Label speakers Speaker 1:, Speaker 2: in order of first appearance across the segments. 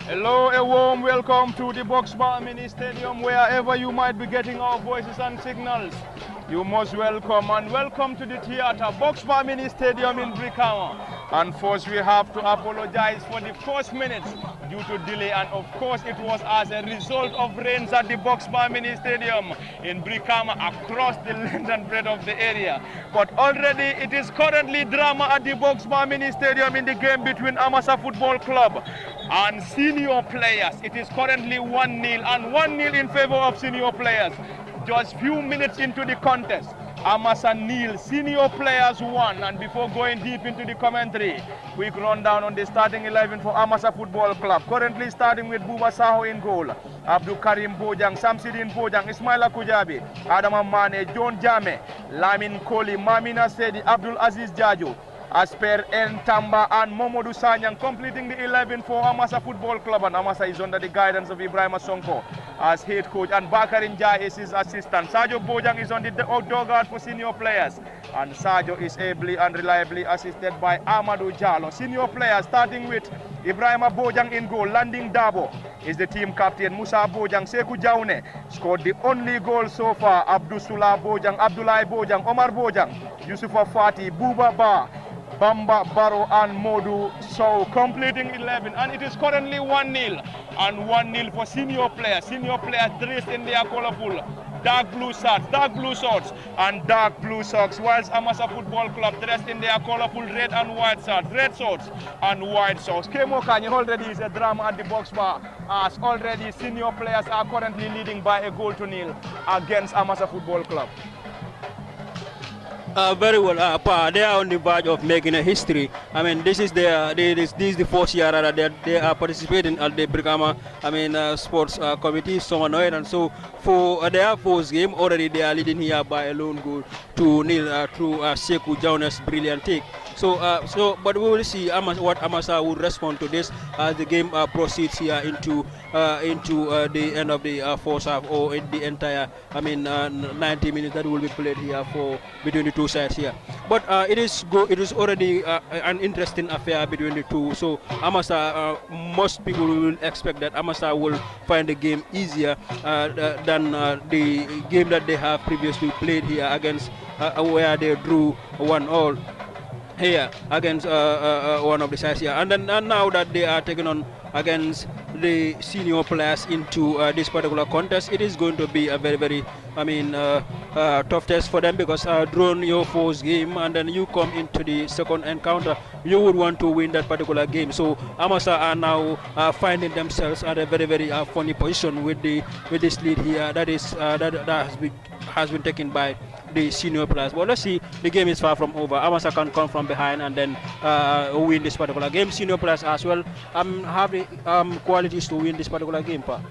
Speaker 1: Hello, a warm welcome to the Box Bar Mini Stadium. Wherever you might be getting our voices and signals, you most welcome, and welcome to the theater, Box Bar Mini Stadium in Brikama. And first we have to apologize for the first minutes due to delay, and of course it was as a result of rains at the Box Bar Mini Stadium in Brikama across the length and breadth of the area. But already it is currently drama at the Box Bar Mini Stadium in the game between Amasa Football Club and senior players. It is currently 1-0 and 1-0 in favor of senior players. Just few minutes into the contest, Amasa 0, senior players 1. And before going deep into the commentary, quick rundown on the starting 11 for Amasa Football Club. Currently starting with Buba Saho in goal, Abdul Karim Bojang, Samsidin Bojang, Ismaila Kujabi, Adama Mane, John Jame, Lamin Koli, Mamina Sedi, Abdul Aziz Jajo, Asper Ntamba and Momodu Sanyang completing the 11 for Amasa Football Club. And Amasa is under the guidance of Ibrahim Sonko as head coach, and Bakarin Jai is his assistant. Sajo Bojang is on the guard for senior players, and Sajo is ably and reliably assisted by Amadou Jallo. Senior players starting with Ibrahim Bojang in goal. Landing Dabo is the team captain. Musa Bojang, Seku Jaune scored the only goal so far. Abdusula Bojang, Abdullah Bojang, Omar Bojang, Yusufa Fati, Buba Ba, Bamba Baro and Modu So completing 11, and it is currently 1-0 and 1-0 for senior players. Senior players dressed in their colorful dark blue shorts and dark blue socks, whilst Amasa Football Club dressed in their colorful red and white shorts, red shorts and white socks. Kemo Kanye already is a drama at the box bar, as already senior players are currently leading by a goal to nil against Amasa Football Club.
Speaker 2: Very well, they are on the verge of making a history. I mean, this is the fourth year that they are participating at the Brikama, sports committee, summer night, and so for their fourth game already they are leading here by a lone goal to nil through Seku Jaune's brilliant take. But we will see what Amasa will respond to this as the game proceeds here into the end of the first half, or in the entire 90 minutes that will be played here for between the two sides here. But it is already an interesting affair between the two. So Amasa, most people will expect that Amasa will find the game easier than the game that they have previously played here against where they drew 1-1 here against one of the sides here, and now that they are taking on against the senior players into this particular contest, it is going to be a very tough test for them, because drawing your first game and then you come into the second encounter, you would want to win that particular game. So Amasa are now finding themselves at a very funny position with this lead here that has been taken by the senior players. But let's see, the game is far from over. Amasa can come from behind and then win this particular game. Senior players as well have the qualities to win this particular game, Pa.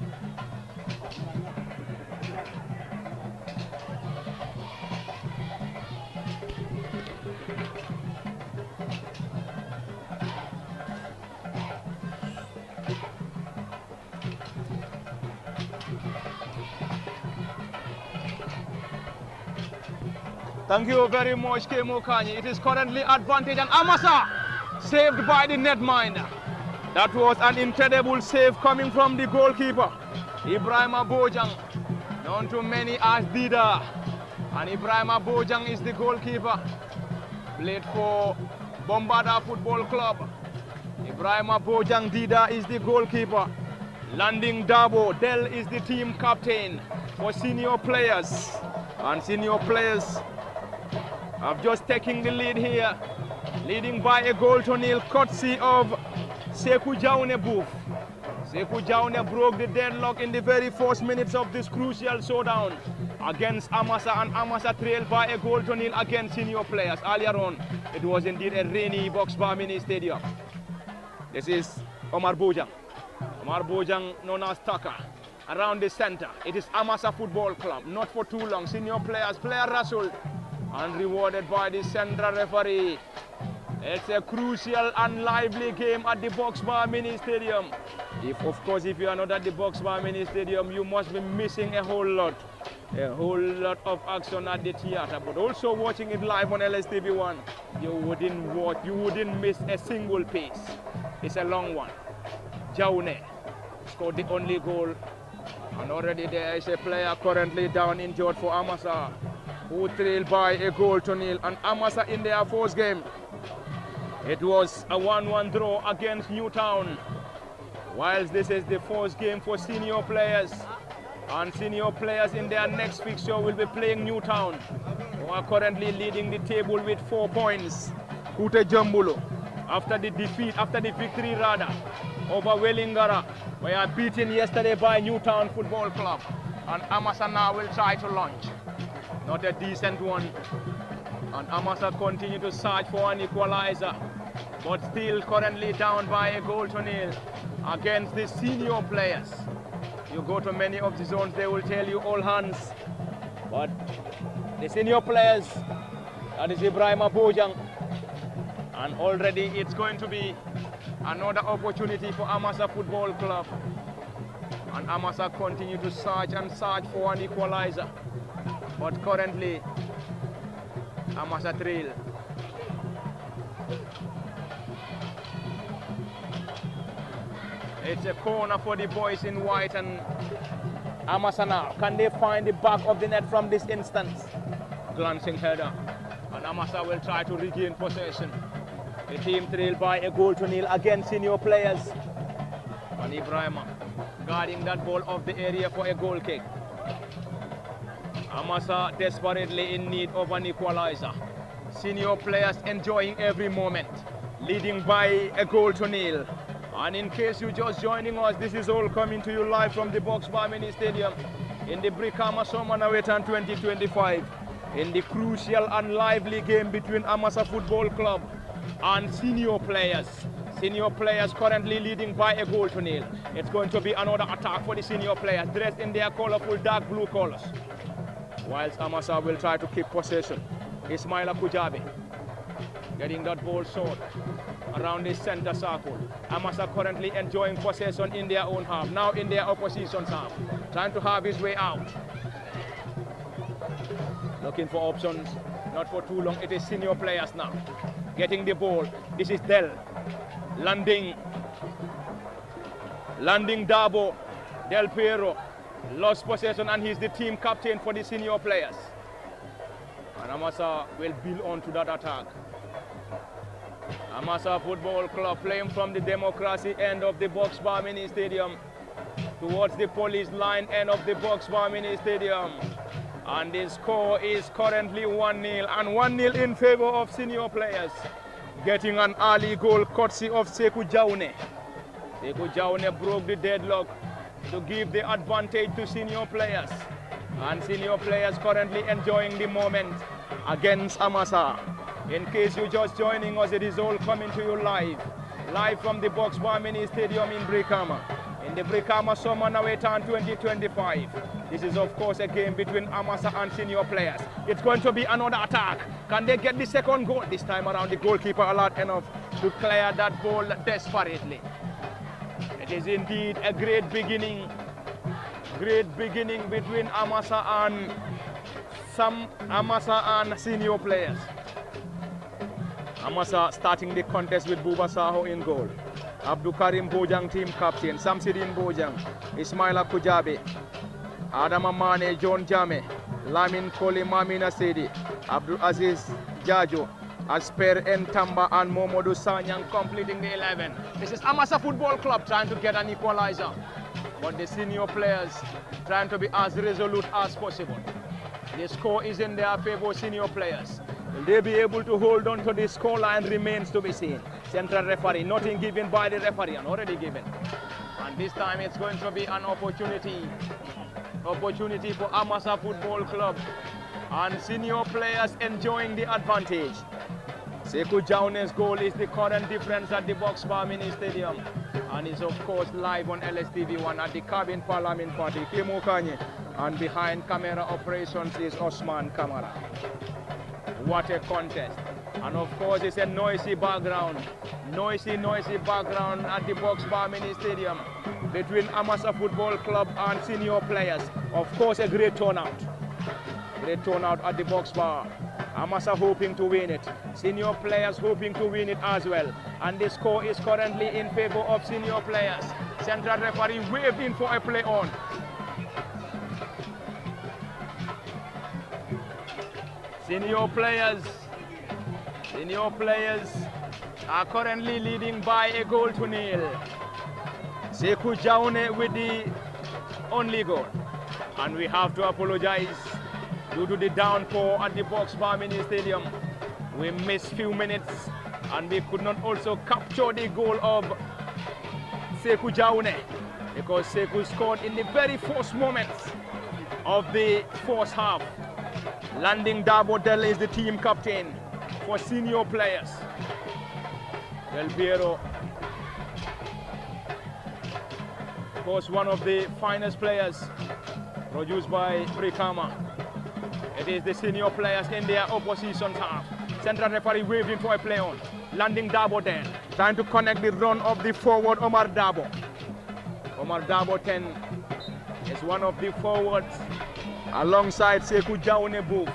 Speaker 1: Thank you very much, Kemo Kanye. It is currently advantage, and Amasa saved by the netminder. That was an incredible save coming from the goalkeeper, Ibrahim Bojang, known to many as Dida. And Ibrahim Bojang is the goalkeeper, played for Bombarda Football Club. Ibrahim Bojang Dida is the goalkeeper. Landing Dabo, Del is the team captain for senior players. And senior players have just taken the lead here, leading by a goal to nil, courtesy of Seku Jaune Boof. Seku Jaune broke the deadlock in the very first minutes of this crucial showdown against Amasa, and Amasa trailed by a goal to nil against senior players. Earlier on, it was indeed a rainy Box Bar Mini Stadium. This is Omar Bojang. Omar Bojang, known as Taka. around the center. It is Amasa Football Club, not for too long. Senior players, player wrestled and rewarded by the central referee. It's a crucial and lively game at the Box Bar Mini Stadium. Of course, if you are not at the Box Bar Mini Stadium, you must be missing a whole lot of action at the theater. But also watching it live on LSTV1, you wouldn't miss a single piece. It's a long one. Jaune scored the only goal, and already there is a player currently down injured for Amasa, who trailed by a goal to nil. And Amasa in their first game, it was a 1-1 draw against Newtown. Whilst this is the first game for senior players, and senior players in their next fixture will be playing Newtown, who are currently leading the table with 4 points. Kute Jambulo, after the victory over Wellingara, we are beaten yesterday by Newtown Football Club, and Amasa now will try to launch. Not a decent one, and Amasa continue to search for an equalizer, but still currently down by a goal to nil against the senior players. You go to many of the zones, they will tell you all hands, but the senior players, that is Ibrahim Bojang, and already it's going to be another opportunity for Amasa Football Club, and Amasa continue to search and search for an equalizer, but currently Amasa trail. It's a corner for the boys in white, and Amasa now, can they find the back of the net from this instance? Glancing header, and Amasa will try to regain possession. The team trailed by a goal to nil against senior players, and Ibrahima guarding that ball off the area for a goal kick. Amasa desperately in need of an equalizer. Senior players enjoying every moment, leading by a goal to nil. And in case you're just joining us, this is all coming to you live from the Box Bar Mini Stadium in the Brikama Summer Nawettan 2025, in the crucial and lively game between Amasa Football Club and senior players. Senior players currently leading by a goal to nil. It's going to be another attack for the senior players, dressed in their colorful dark blue colors. Whilst Amasa will try to keep possession. Ismaila Kujabi getting that ball short around the center circle. Amasa currently enjoying possession in their own half, now in their opposition's half, trying to have his way out. Looking for options, not for too long. It is senior players now getting the ball. This is Del landing Dabo. Del Piero lost possession, and he's the team captain for the senior players. And Amasa will build on to that attack. Amasa Football Club playing from the Democracy end of the Box Bar Mini Stadium towards the Police line end of the Box Bar Mini Stadium. And the score is currently 1-0, and 1-0 in favor of senior players. Getting an early goal courtesy of Sekou Jaune. Sekou Jaune broke the deadlock to give the advantage to senior players. And senior players currently enjoying the moment against Amasa. In case you're just joining us, it is all coming to you live from the Box Bar Mini Stadium in Brikama, in the Brikama Summer Nawettan 2025. This is of course a game between Amasa and senior players. It's going to be another attack. Can they get the second goal? This time around, the goalkeeper alert enough to clear that ball desperately. It is indeed a great beginning between Amasa and senior players. Amasa starting the contest with Buba Saho in goal. Abdul Karim Bojang team captain, Samsidin Bojang, Ismaila Kujabi, Adama Mane, John Jame, Lamin Koli Mamina Sedi, Abdul Aziz Jajo, Asper Ntamba and Momodu Sanyang completing the 11. This is Amasa Football Club trying to get an equalizer, but the senior players trying to be as resolute as possible. The score is in their favor, senior players. Will they be able to hold on to the scoreline remains to be seen. Central referee, nothing given by the referee, and already given. And this time it's going to be an opportunity for Amasa Football Club, and senior players enjoying the advantage. Sekou Jaune's goal is the current difference at the Box Bar Mini Stadium, and is of course live on LSTV1 at the Cabin Parliament Party. Kemo Kanye, and behind camera operations is Osman Kamara. What a contest! And of course it's a noisy background, noisy background at the Box Bar Mini Stadium between Amasa Football Club and senior players. Of course a great turnout at the Box Bar. Amasa hoping to win it, senior players hoping to win it as well, and the score is currently in favor of senior players. Central referee waved in for a play on. Senior players are currently leading by a goal to nil. Sekou Jaune with the only goal, and we have to apologize due to the downpour at the Box Bar Mini Stadium. We missed few minutes and we could not also capture the goal of Sekou Jaune, because Sekou scored in the very first moments of the first half. Landing Dabo Del is the team captain for senior players. Del Piero, of course, one of the finest players produced by Brikama. It is the senior players in their opposition half. Central referee waving for a play on. Landing Dabo Del, trying to connect the run of the forward Omar Dabo. Omar Dabo 10 is one of the forwards alongside Sekou Jaune Bouf,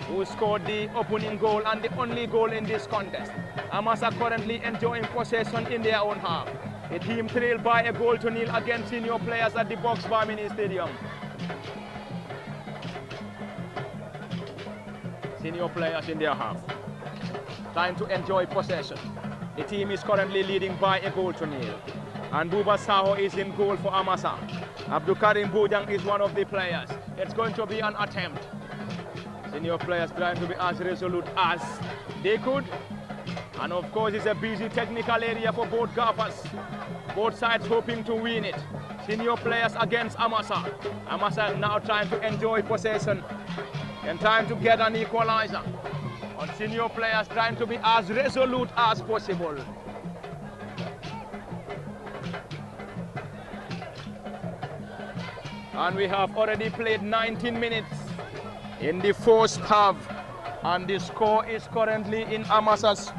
Speaker 1: who scored the opening goal and the only goal in this contest. Amasa currently enjoying possession in their own half. The team trailed by a goal to nil against senior players at the Box Bar Mini Stadium. Senior players in their half, trying to enjoy possession. The team is currently leading by a goal to nil. And Buba Saho is in goal for Amasa. Abdul Karim Bojang is one of the players. It's going to be an attempt. Senior players trying to be as resolute as they could. And of course it's a busy technical area for both gaffers. Both sides hoping to win it. Senior players against Amasa. Amasa now trying to enjoy possession and trying to get an equalizer. And senior players trying to be as resolute as possible. And we have already played 19 minutes in the first half, and the score is currently in Amasa's,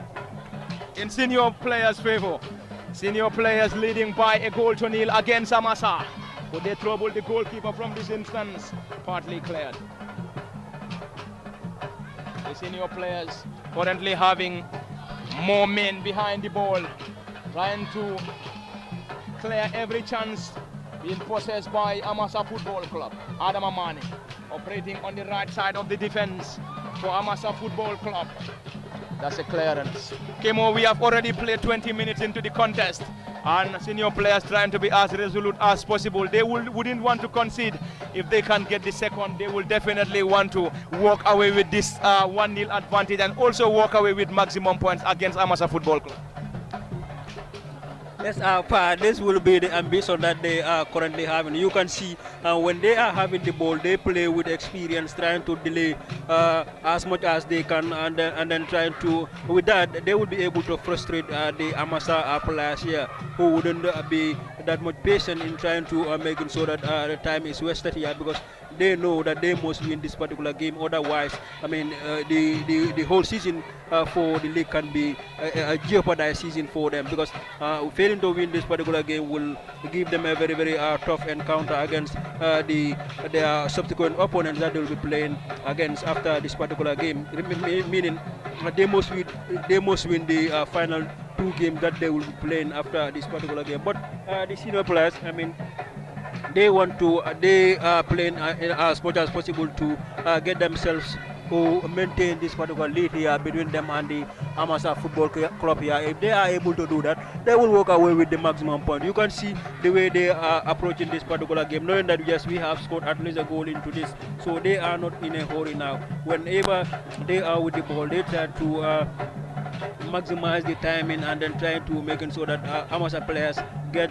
Speaker 1: in senior players' favor. Senior players leading by a goal to nil against Amasa. Could they trouble the goalkeeper from this instance? Partly cleared. The senior players currently having more men behind the ball, trying to clear every chance being possessed by Amasa Football Club. Adam Amani operating on the right side of the defense for Amasa Football Club. That's a clearance. Kemo, we have already played 20 minutes into the contest, and senior players trying to be as resolute as possible. They wouldn't want to concede. If they can get the second, they will definitely want to walk away with this 1-0 advantage and also walk away with maximum points against Amasa Football Club.
Speaker 2: Yes, this will be the ambition that they are currently having. You can see when they are having the ball, they play with experience, trying to delay as much as they can, and then trying to, with that, they will be able to frustrate the Amasa players here, who wouldn't be that much patient in trying to making sure that the time is wasted here, because they know that they must win this particular game. Otherwise, I mean, the whole season for the league can be a jeopardized season for them, because failing to win this particular game will give them a very, very tough encounter against their subsequent opponents that they will be playing against after this particular game. Meaning they must win the final 2 games that they will be playing after this particular game. But the senior players, I mean, they are playing as much as possible to get themselves to maintain this particular lead here between them and the Amasa Football Club here. If they are able to do that, they will walk away with the maximum point. You can see the way they are approaching this particular game, knowing that yes, we have scored at least a goal into this, so they are not in a hurry now. Whenever they are with the ball, they try to maximize the timing and then trying to make sure that Amasa players get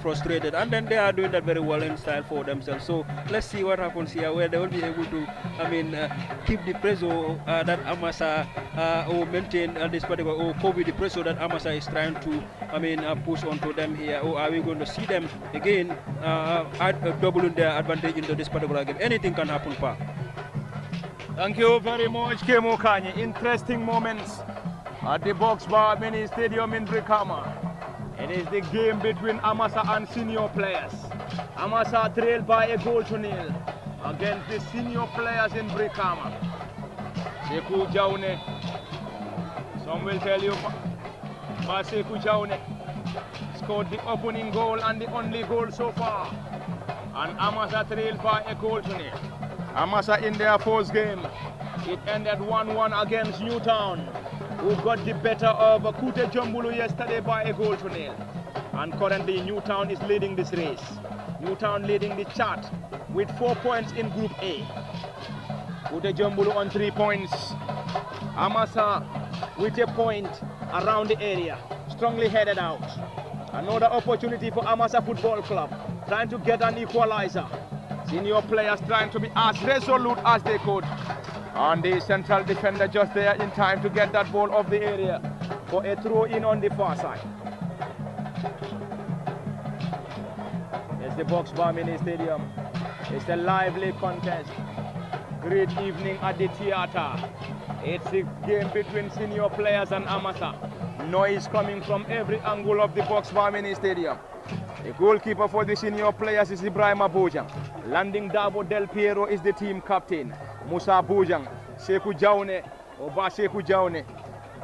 Speaker 2: frustrated, and then they are doing that very well in style for themselves. So let's see what happens here, where they will be able to, keep the pressure that Amasa or maintain this particular, or cover the pressure that Amasa is trying to, push onto them here. Or are we going to see them again doubling their advantage into this particular game? Anything can happen, Pa.
Speaker 1: Thank you very much, Kemo Kanye. Interesting moments at the Box Bar Mini Stadium in Brikama. It is the game between Amasa and senior players. Amasa trailed by a goal to nil against the senior players in Brikama. Sekou Jaune, some will tell you, but Sekou Jaune scored the opening goal and the only goal so far. And Amasa trailed by a goal to nil. Amasa in their first game, it ended 1-1 against Newtown, who got the better of Kute Jombulu yesterday by a goal to nil. And currently Newtown is leading this race. Newtown leading the chart with 4 points in Group A. Kute Jombulu on 3 points. Amasa with a point around the area, strongly headed out. Another opportunity for Amasa Football Club, trying to get an equalizer. Senior players trying to be as resolute as they could. And the central defender just there in time to get that ball off the area for a throw in on the far side. It's the Box Bar Mini Stadium. It's a lively contest. Great evening at the theater. It's a game between senior players and Amasa. Noise coming from every angle of the Box Bar Mini Stadium. The goalkeeper for the senior players is Ibrahim Bojang. Landing Dabo Del Piero is the team captain. Musa Bojang, Sekou Jaune, Oba Sekou Jaune,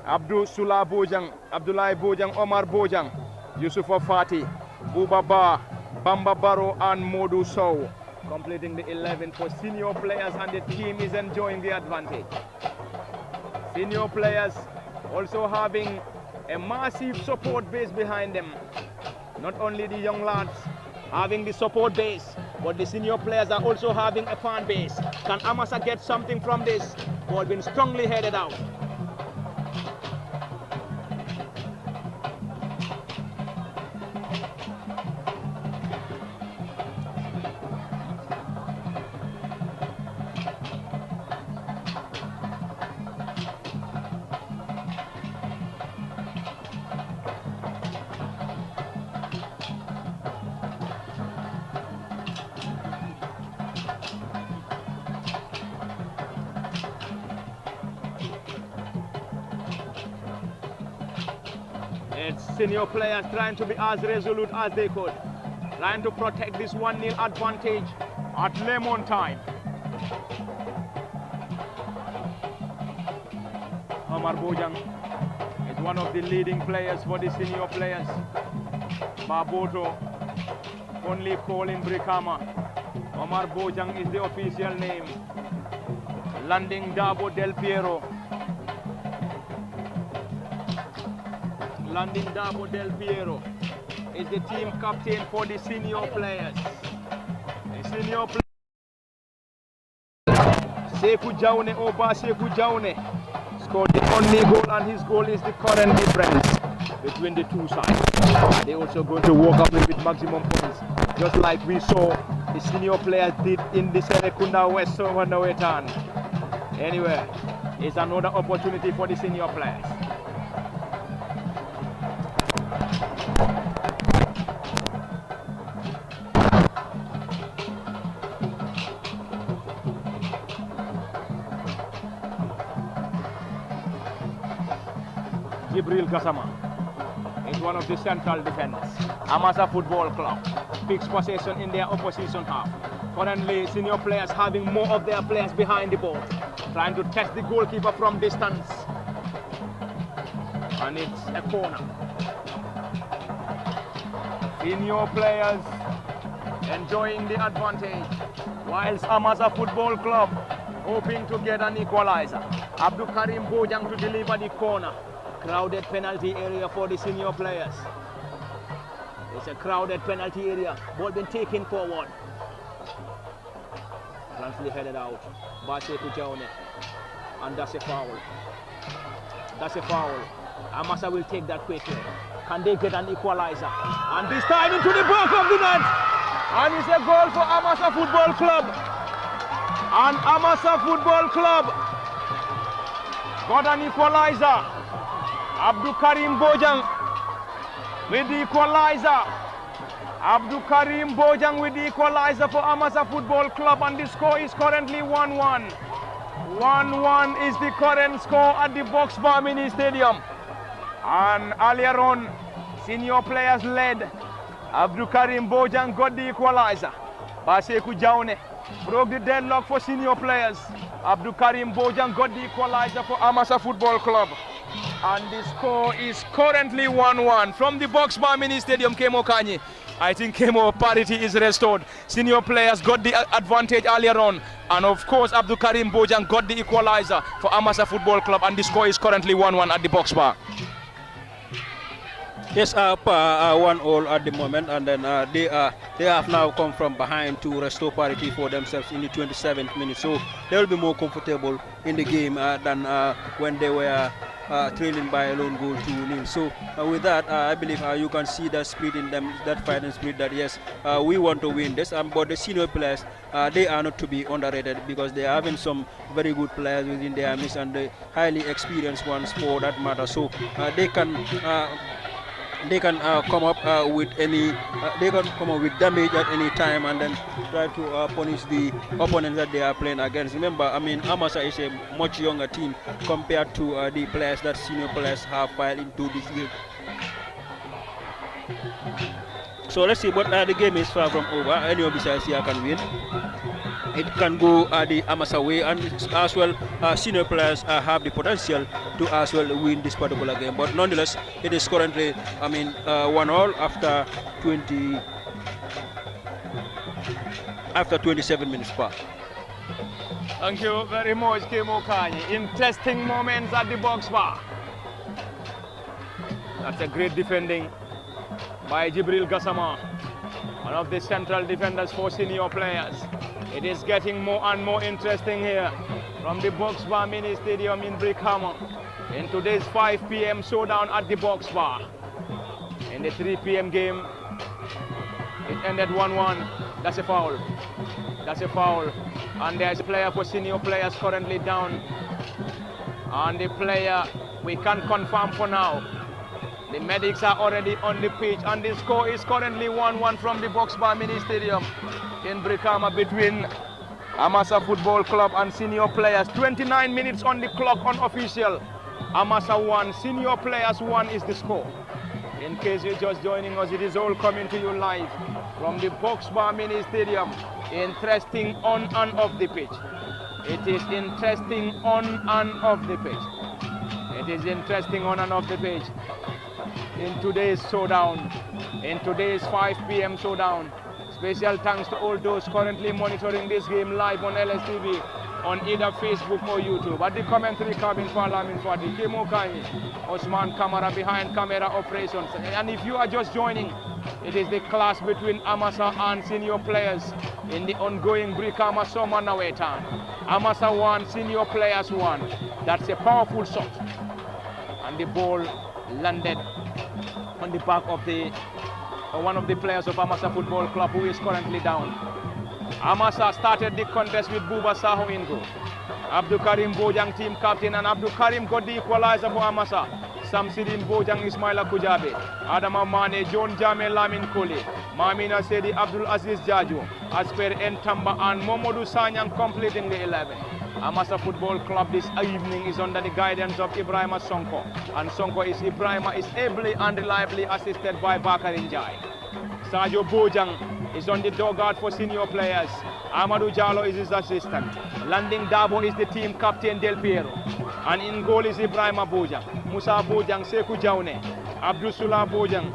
Speaker 1: Abdul Sula Bojang, Abdullah Bojang, Omar Bojang, Yusufa Fati, Buba Ba, Bamba Baro and Modu Sow, completing the 11 for senior players, and the team is enjoying the advantage. Senior players also having a massive support base behind them. Not only the young lads having the support base, but the senior players are also having a fan base. Can Amasa get something from this? Ball being strongly headed out. It's senior players trying to be as resolute as they could, trying to protect this 1-0 advantage at lemon time. Omar Bojang is one of the leading players for the senior players. Baboto, only call in Brikama. Omar Bojang is the official name. Landing Dabo Del Piero. Landing Dabo Del Piero is the team captain for the senior players. The senior players. Sekou Jaune, Oba Sekou Jaune scored the only goal, and his goal is the current difference between the two sides. They're also going to walk up with maximum points, just like we saw the senior players did in the Serekunda West over Nawettan. Anyway, it's another opportunity for the senior players. Jibril Gassama is one of the central defenders. Amasa Football Club picks possession in their opposition half. Currently, senior players having more of their players behind the ball, trying to test the goalkeeper from distance. And it's a corner. Senior players enjoying the advantage, whilst Amasa Football Club hoping to get an equalizer. Abdul Karim Bojang to deliver the corner. Crowded penalty area for the senior players. It's a crowded penalty area. Ball been taken forward. Bluntly headed out by Sekou Jaune. And that's a foul. That's a foul. Amasa will take that quickly. Can they get an equalizer? And this time into the back of the net. And it's a goal for Amasa Football Club. And Amasa Football Club got an equalizer. Abdul Karim Bojang with the equalizer. Abdul Karim Bojang with the equalizer for Amasa Football Club, and the score is currently 1-1. 1-1 is the current score at the Box Bar Mini Stadium. And earlier on, senior players led. Abdul Karim Bojang got the equalizer. Baseku Jaune broke the deadlock for senior players. Abdul Karim Bojang got the equalizer for Amasa Football Club. And the score is currently 1-1 from the Box Bar Mini Stadium, Kemo Kanye. I think Kemo parity is restored. Senior players got the advantage earlier on. And of course, Abdul Karim Bojang got the equalizer for Amasa Football Club. And the score is currently 1-1 at the Box Bar.
Speaker 2: Yes, 1-1 at the moment, and then they have now come from behind to restore parity for themselves in the 27th minute. So they will be more comfortable in the game than when they were trailing by a lone goal 2-0. So with that, I believe you can see that spirit in them, that fighting spirit that yes, we want to win this. But the senior players, they are not to be underrated because they are having some very good players within their midst and the highly experienced ones for that matter. So they can come up with any they can come up with damage at any time and then try to punish the opponents that they are playing against. Remember, I mean, Amasa is a much younger team compared to the players that senior players have filed into this game. So let's see, but the game is far from over. Anyone besides here can win. It can go the Amasa way, and as well senior players have the potential to as well win this particular game. But nonetheless, it is currently, I mean, 1-1 after 27 minutes per.
Speaker 1: Thank you very much, Kemo Kanye. Interesting moments at the Box Bar. That's a great defending by Jibril Gassama, one of the central defenders for senior players. It is getting more and more interesting here from the Box Bar Mini Stadium in Brickham in today's 5 p.m. showdown at the Box Bar. In the 3 p.m. game, it ended 1-1. That's a foul. That's a foul. And there's a player for senior players currently down. And the player, we can't confirm for now. The medics are already on the pitch, and the score is currently 1-1 from the Box Bar Mini Stadium in Brikama between Amasa Football Club and senior players. 29 minutes on the clock unofficial. Amasa 1, senior players 1 is the score. In case you're just joining us, it is all coming to you live from the Box Bar Mini Stadium. Interesting on and off the pitch. It is interesting on and off the pitch. It is interesting on and off the pitch. In today's showdown, in today's 5 p.m. showdown. Special thanks to all those currently monitoring this game live on LSTV, on either Facebook or YouTube. At the commentary cabin for Alamin Fati, Kemo Kanye, Osman Kamara behind camera operations. And if you are just joining, it is the clash between Amasa and senior players in the ongoing Brikama Summer Nawettan. Amasa 1, senior players 1. That's a powerful shot. And the ball landed on the back of the one of the players of Amasa Football Club, who is currently down. Amasa started the contest with Buba Saho in goal. Abdul Karim Bojang, team captain, and Abdul Karim got the equalizer for Amasa. Samsidin Bojang, Ismaila Kujabe, Adama Mane, John Jame Lamin Kole, Mamina Sedi, Abdul Aziz Jaju, Asper Ntamba, and Momodu Sanyang completing the 11. Amasa Football Club this evening is under the guidance of Ibrahima Sonko, and Ibrahima is ably and reliably assisted by Bakari Njai. Sajo Bojang is on the dugout for senior players. Amadou Jallo is his assistant. Landing Dabo is the team captain Del Piero. And in goal is Ibrahima Bojang, Musa Bojang, Sekou Jaune, Abdul Sula Bojang,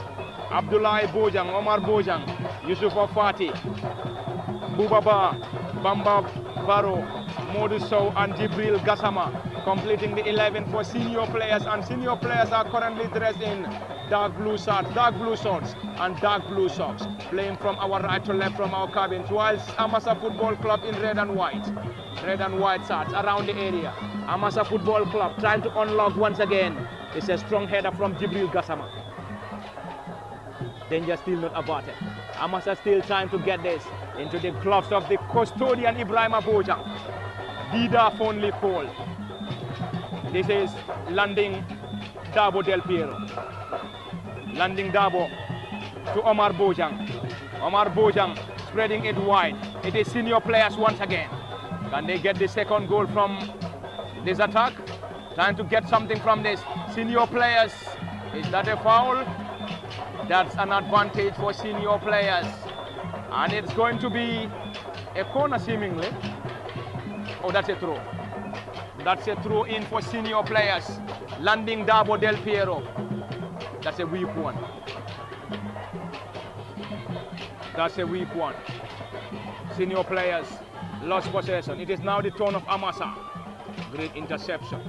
Speaker 1: Abdullahi Bojang, Omar Bojang, Yusuf Fati, Bubaba, Bamba Baro, Modu Sow, and Jibril Gassama completing the 11 for senior players. And senior players are currently dressed in dark blue shorts, and dark blue socks, playing from our right to left from our cabins, whilst Amasa Football Club in red and white shorts around the area. Amasa Football Club trying to unlock once again It's a strong header from Jibril Gassama. Danger still not averted. Amasa still trying to get this into the gloves of the custodian Ibrahim Bojang. Dida only call. This is landing Dabo Del Piero. Landing Dabo to Omar Bojang. Omar Bojang spreading it wide. It is senior players once again. Can they get the second goal from this attack? Trying to get something from this. Senior players. Is that a foul? That's an advantage for senior players. And it's going to be a corner seemingly. Oh, that's a throw. That's a throw in for senior players. Landing Dabo Del Piero. That's a weak one. That's a weak one. Senior players lost possession. It is now the turn of Amasa. Great interception.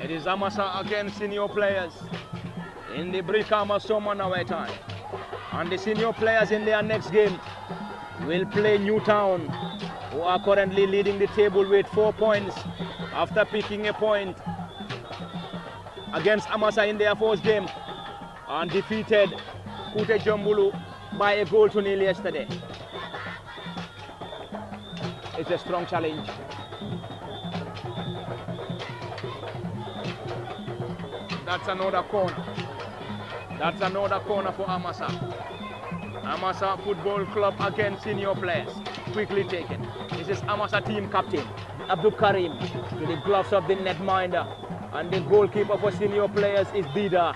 Speaker 1: It is Amasa against senior players in the Brikama Soma Nawettan. And the senior players in their next game will play Newtown, who are currently leading the table with 4 points after picking a point against Amasa in their first game and defeated Kute Jombulu by a goal to nil yesterday. It's a strong challenge. That's another corner. That's another corner for Amasa. Amasa Football Club against senior players. Quickly taken. This is Amasa team captain, Abdul Karim, to the gloves of the netminder. And the goalkeeper for senior players is Dida.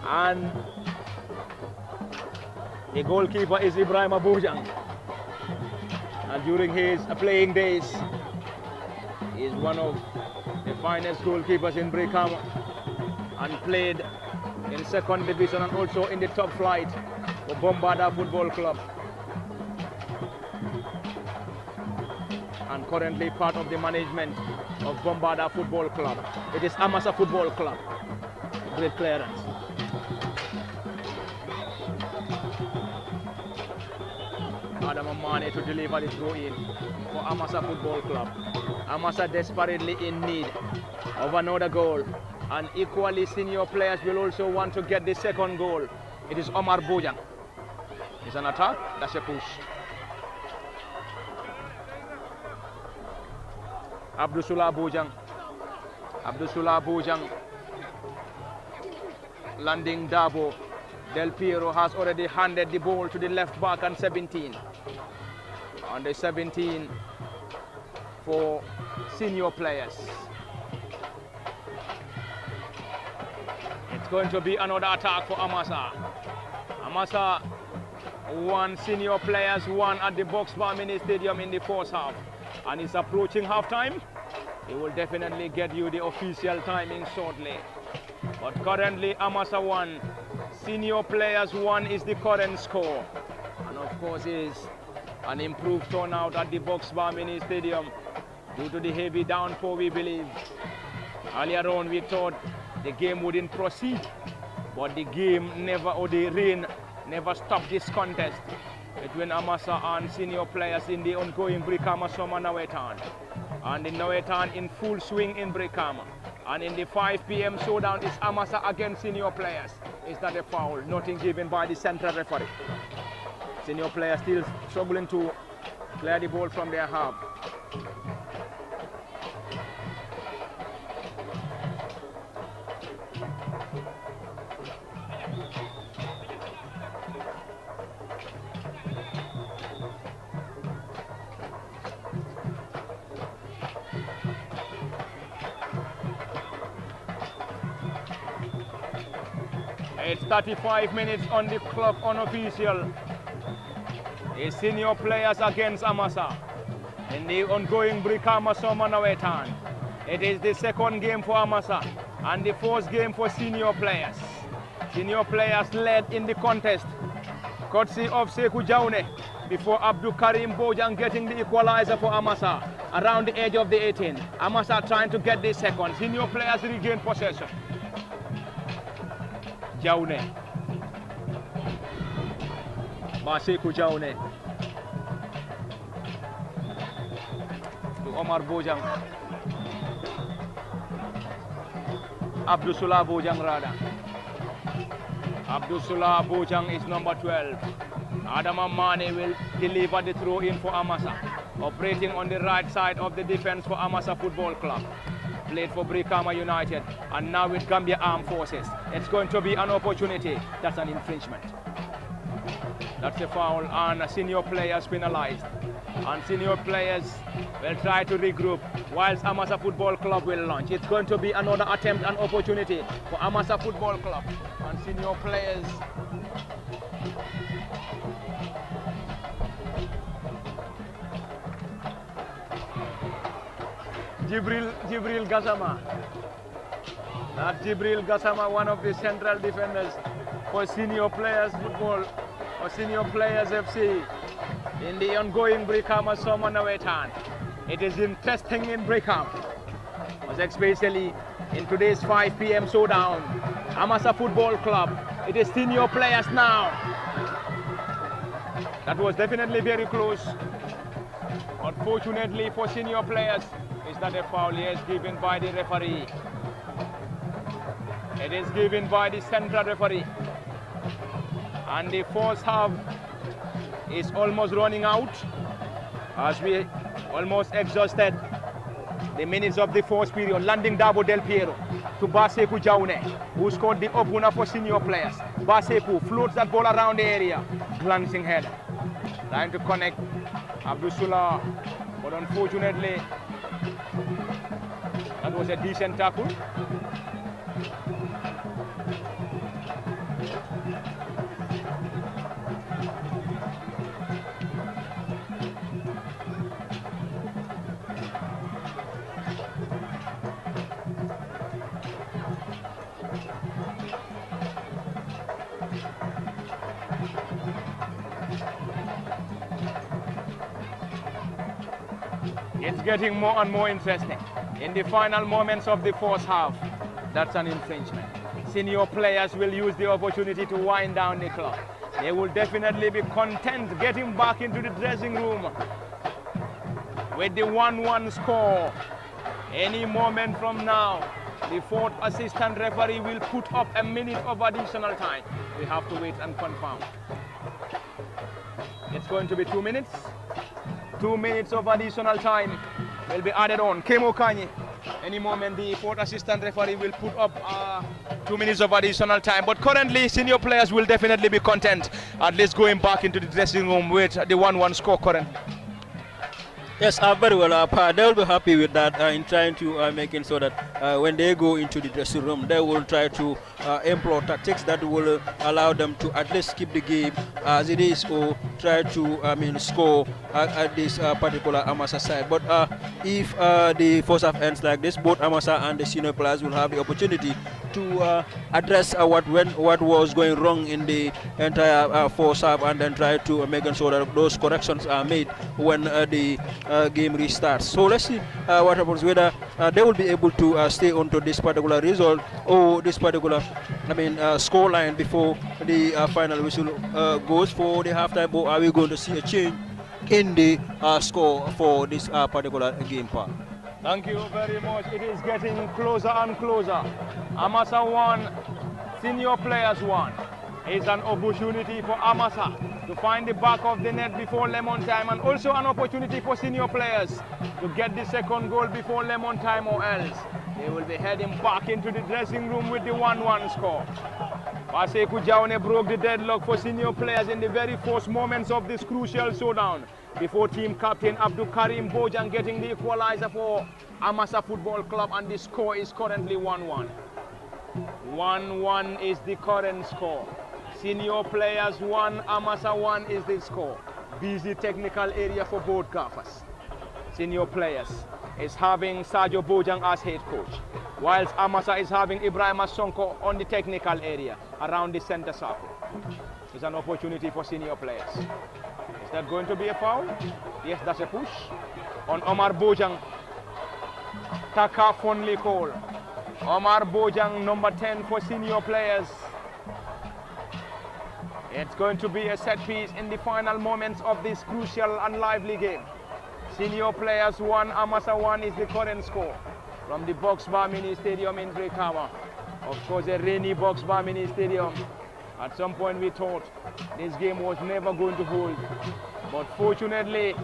Speaker 1: And the goalkeeper is Ibrahim Abujang. And during his playing days, he is one of the finest goalkeepers in Brikama. And played in second division and also in the top flight for Bombarda Football Club. And currently part of the management of Bombarda Football Club. It is Amasa Football Club. Great clearance. Adam Amane to deliver the throw in for Amasa Football Club. Amasa desperately in need of another goal. And equally senior players will also want to get the second goal. It is Omar Bojang. It's an attack, that's a push. Abdusula Bojang. Abdusula Bojang. Landing Dabo. Del Piero has already handed the ball to the left back on 17. On the 17 for senior players. It's going to be another attack for Amasa. Amasa won senior players, won at the Boxbar Mini Stadium in the first half. And it's approaching halftime. He will definitely get you the official timing shortly. But currently Amasa won. Senior players 1 is the current score. And of course is an improved turnout at the Boxbar Mini Stadium due to the heavy downpour, we believe. Earlier on we thought the game wouldn't proceed, but the game never, or the rain never stopped this contest between Amasa and senior players in the ongoing Brikama Summer Nawettan. And the Nawettan in full swing in Brikama. And in the 5 p.m. showdown is Amasa against senior players. Is that a foul? Nothing given by the central referee. Senior players still struggling to clear the ball from their half. It's 35 minutes on the clock, unofficial. It's senior players against Amasa in the ongoing Brikama Summer Nawettan. It is the second game for Amasa and the first game for senior players. Senior players led in the contest, courtesy of Sekou Jaune, before Abdul Karim Bojang getting the equalizer for Amasa around the edge of the 18. Amasa trying to get the second. Senior players regain possession. Jaune. Baseku Jaune. To Omar Bojang. Abdussalah Bojang rather. Abdussalah Bojang is number 12. Adam Mane will deliver the throw in for Amasa. Operating on the right side of the defense for Amasa Football Club. Played for Brikama United and now with Gambia Armed Forces. It's going to be an opportunity. That's an infringement. That's a foul and senior players penalized. And senior players will try to regroup whilst Amasa Football Club will launch. It's going to be another attempt and opportunity for Amasa Football Club and senior players. Jibril Gassama. That's Jibril Gassama, one of the central defenders for senior players football or senior players FC in the ongoing Brikama Summer Nawettan. It is interesting in Brikama, especially in today's 5 p.m. showdown. Amasa Football Club, it is senior players now. That was definitely very close. Unfortunately for senior players, is that a foul? Yes, given by the referee. It is given by the central referee. And the first half is almost running out as we almost exhausted the minutes of the first period. Landing Dabo Del Piero to Baseku Jaune, who scored the opener for senior players. Baseku floats that ball around the area. Glancing head. Trying to connect Abdussalah, but unfortunately, that was a decent tackle. It's getting more and more interesting. In the final moments of the first half, that's an infringement. Senior players will use the opportunity to wind down the clock. They will definitely be content getting back into the dressing room with the 1-1 score. Any moment from now, the fourth assistant referee will put up a minute of additional time. We have to wait and confirm. It's going to be 2 minutes. 2 minutes of additional time will be added on. Kemo Kanye. Any moment the fourth assistant referee will put up 2 minutes of additional time. But currently senior players will definitely be content at least going back into the dressing room with the 1-1 score currently.
Speaker 2: Yes, very well. They will be happy with that in trying to make it so that when they go into the dressing room, they will try to employ tactics that will allow them to at least keep the game as it is, or try to score at this particular Amasa side. But if the first half ends like this, both Amasa and the senior players will have the opportunity to address what was going wrong in the entire first half, and then try to make sure that those corrections are made when the game restarts. So let's see what happens, whether they will be able to stay on to this particular result or this particular score line before the final whistle goes for the halftime, or are we going to see a change in the score for this particular game part?
Speaker 1: Thank you very much. It is getting closer and closer. Amasa 1, senior players 1. It's an opportunity for Amasa to find the back of the net before lemon time, and also an opportunity for senior players to get the second goal before lemon time, or else they will be heading back into the dressing room with the 1-1 score. Baseku Jaune broke the deadlock for senior players in the very first moments of this crucial showdown before team captain Abdul Karim Bojang getting the equalizer for Amasa Football Club, and the score is currently 1-1. 1-1 is the current score. Senior players 1, Amasa 1 is the score. Busy technical area for both gaffers. Senior players is having Sergio Bojang as head coach, whilst Amasa is having Ibrahim Sonko on the technical area around the center circle. It's an opportunity for senior players. Is that going to be a foul? Yes, that's a push on Omar Bojang. Taka Fonli call. Omar Bojang, number 10 for senior players. It's going to be a set piece in the final moments of this crucial and lively game. Senior players 1, Amasa 1 is the current score from the Box Bar Mini Stadium in Brikama. Of course, a rainy Box Bar Mini Stadium. At some point we thought this game was never going to hold, but fortunately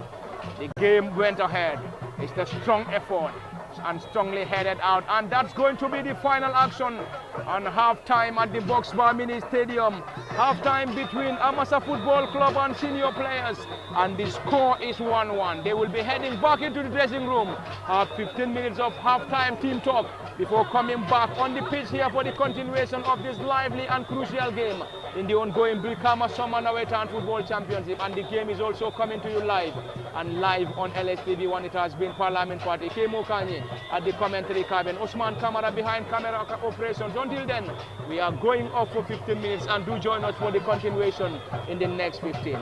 Speaker 1: the game went ahead. It's a strong effort and strongly headed out, and that's going to be the final action on half-time at the Box Bar Mini Stadium. Half-time between Amasa Football Club and senior players, and the score is 1-1. They will be heading back into the dressing room. 15 minutes of half-time team talk before coming back on the pitch here for the continuation of this lively and crucial game in the ongoing Brikama Summer Nawettan Football Championship. And the game is also coming to you live on LSTV when it has been Parliament Party. Kemo Kanye at the commentary cabin. Osman Kamara behind camera operations. Until then, we are going off for 15 minutes, and do join us for the continuation in the next 15.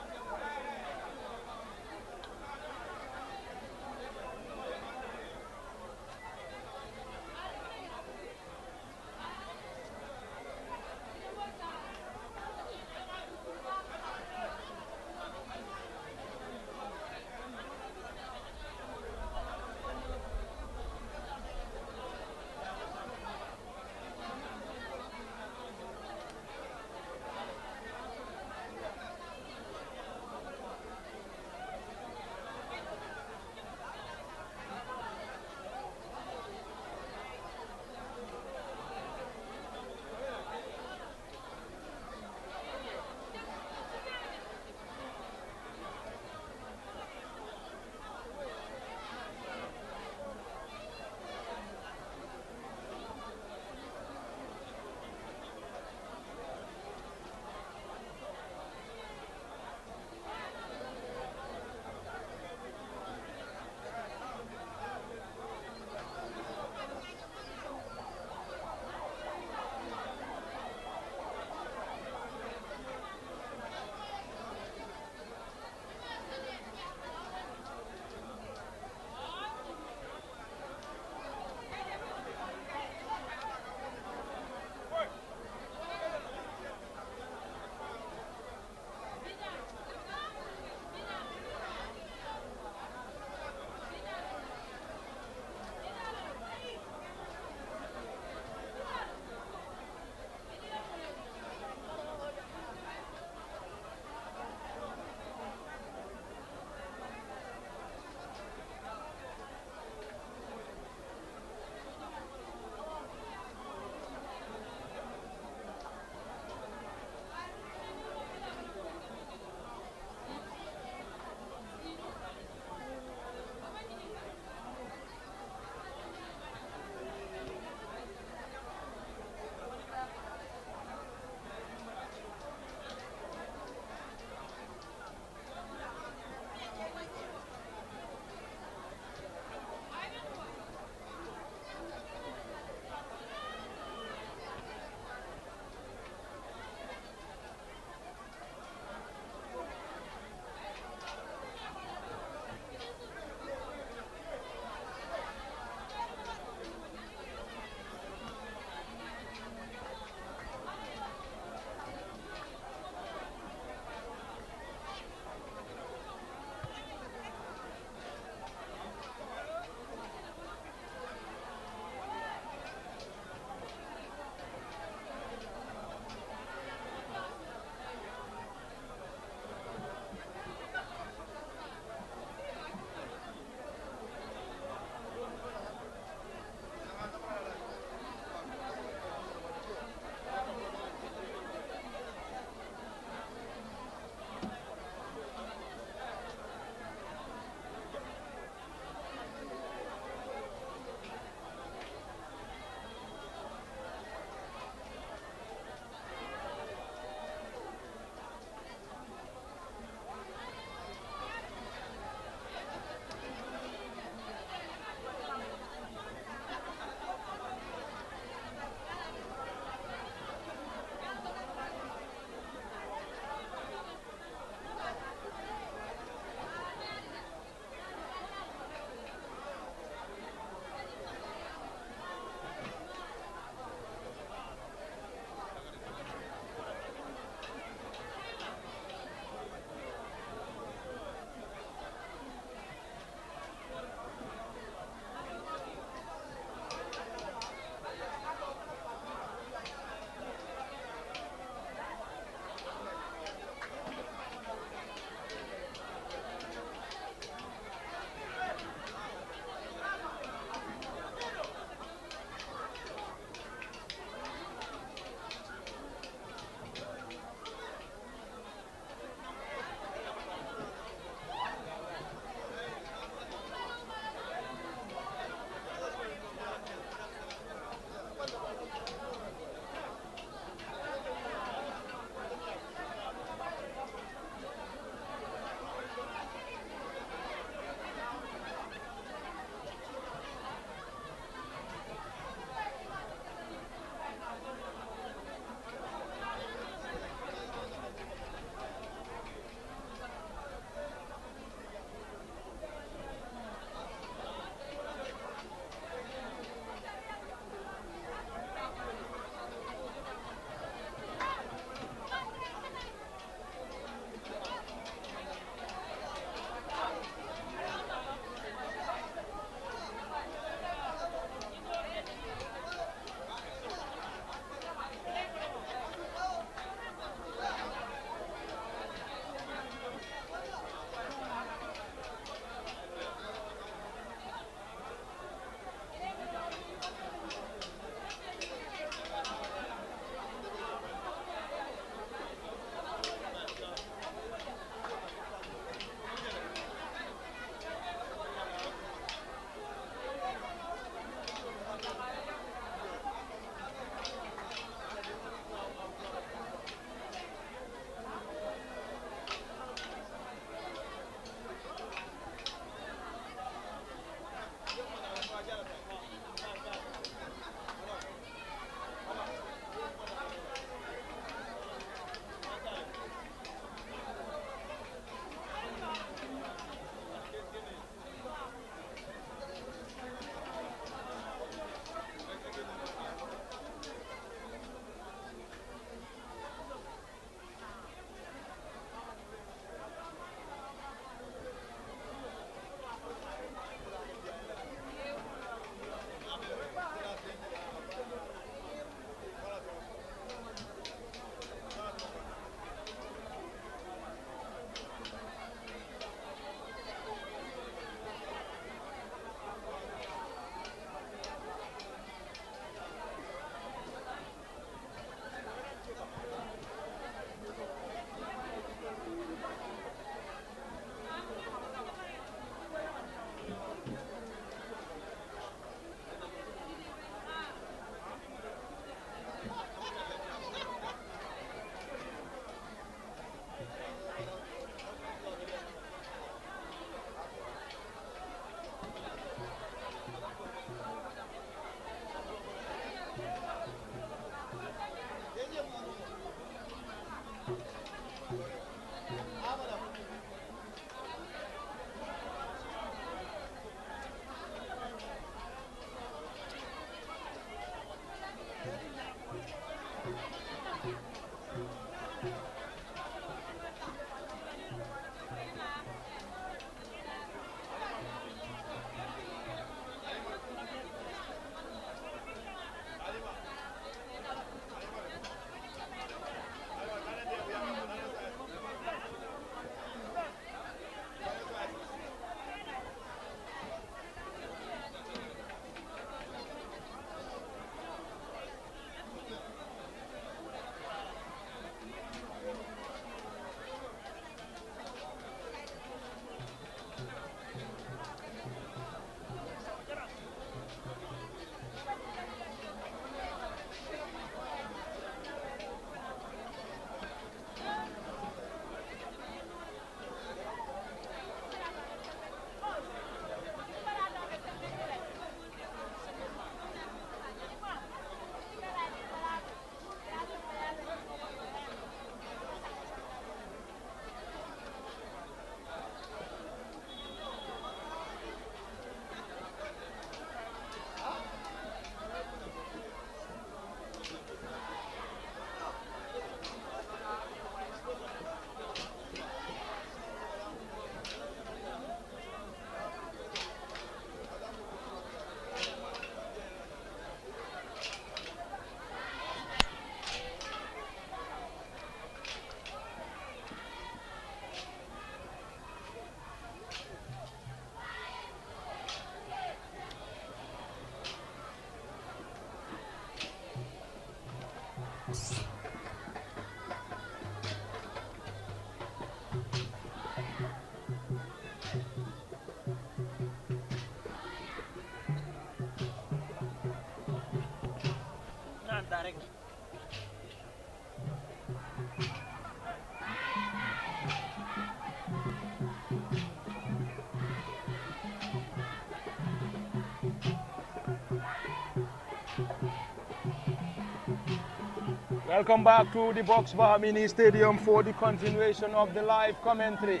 Speaker 1: Welcome back to the Box Bar Mini Stadium for the continuation of the live commentary.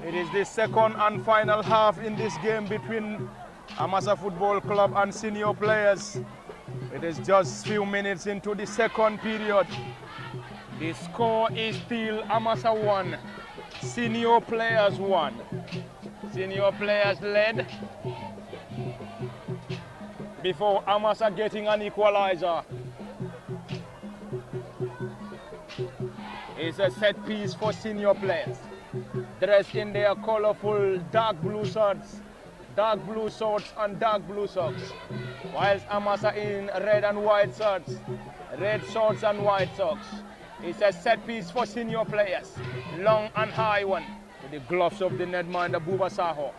Speaker 1: It is the second and final half in this game between Amasa Football Club and senior players. It is just few minutes into the second period. The score is still Amasa 1, senior players 1. Senior players led before Amasa getting an equalizer. It's a set piece for senior players, dressed in their colorful dark blue shorts and dark blue socks, whilst Amasa in red and white shorts, red shorts and white socks. It's a set piece for senior players, long and high one, with the gloves of the netminder Buba Saho.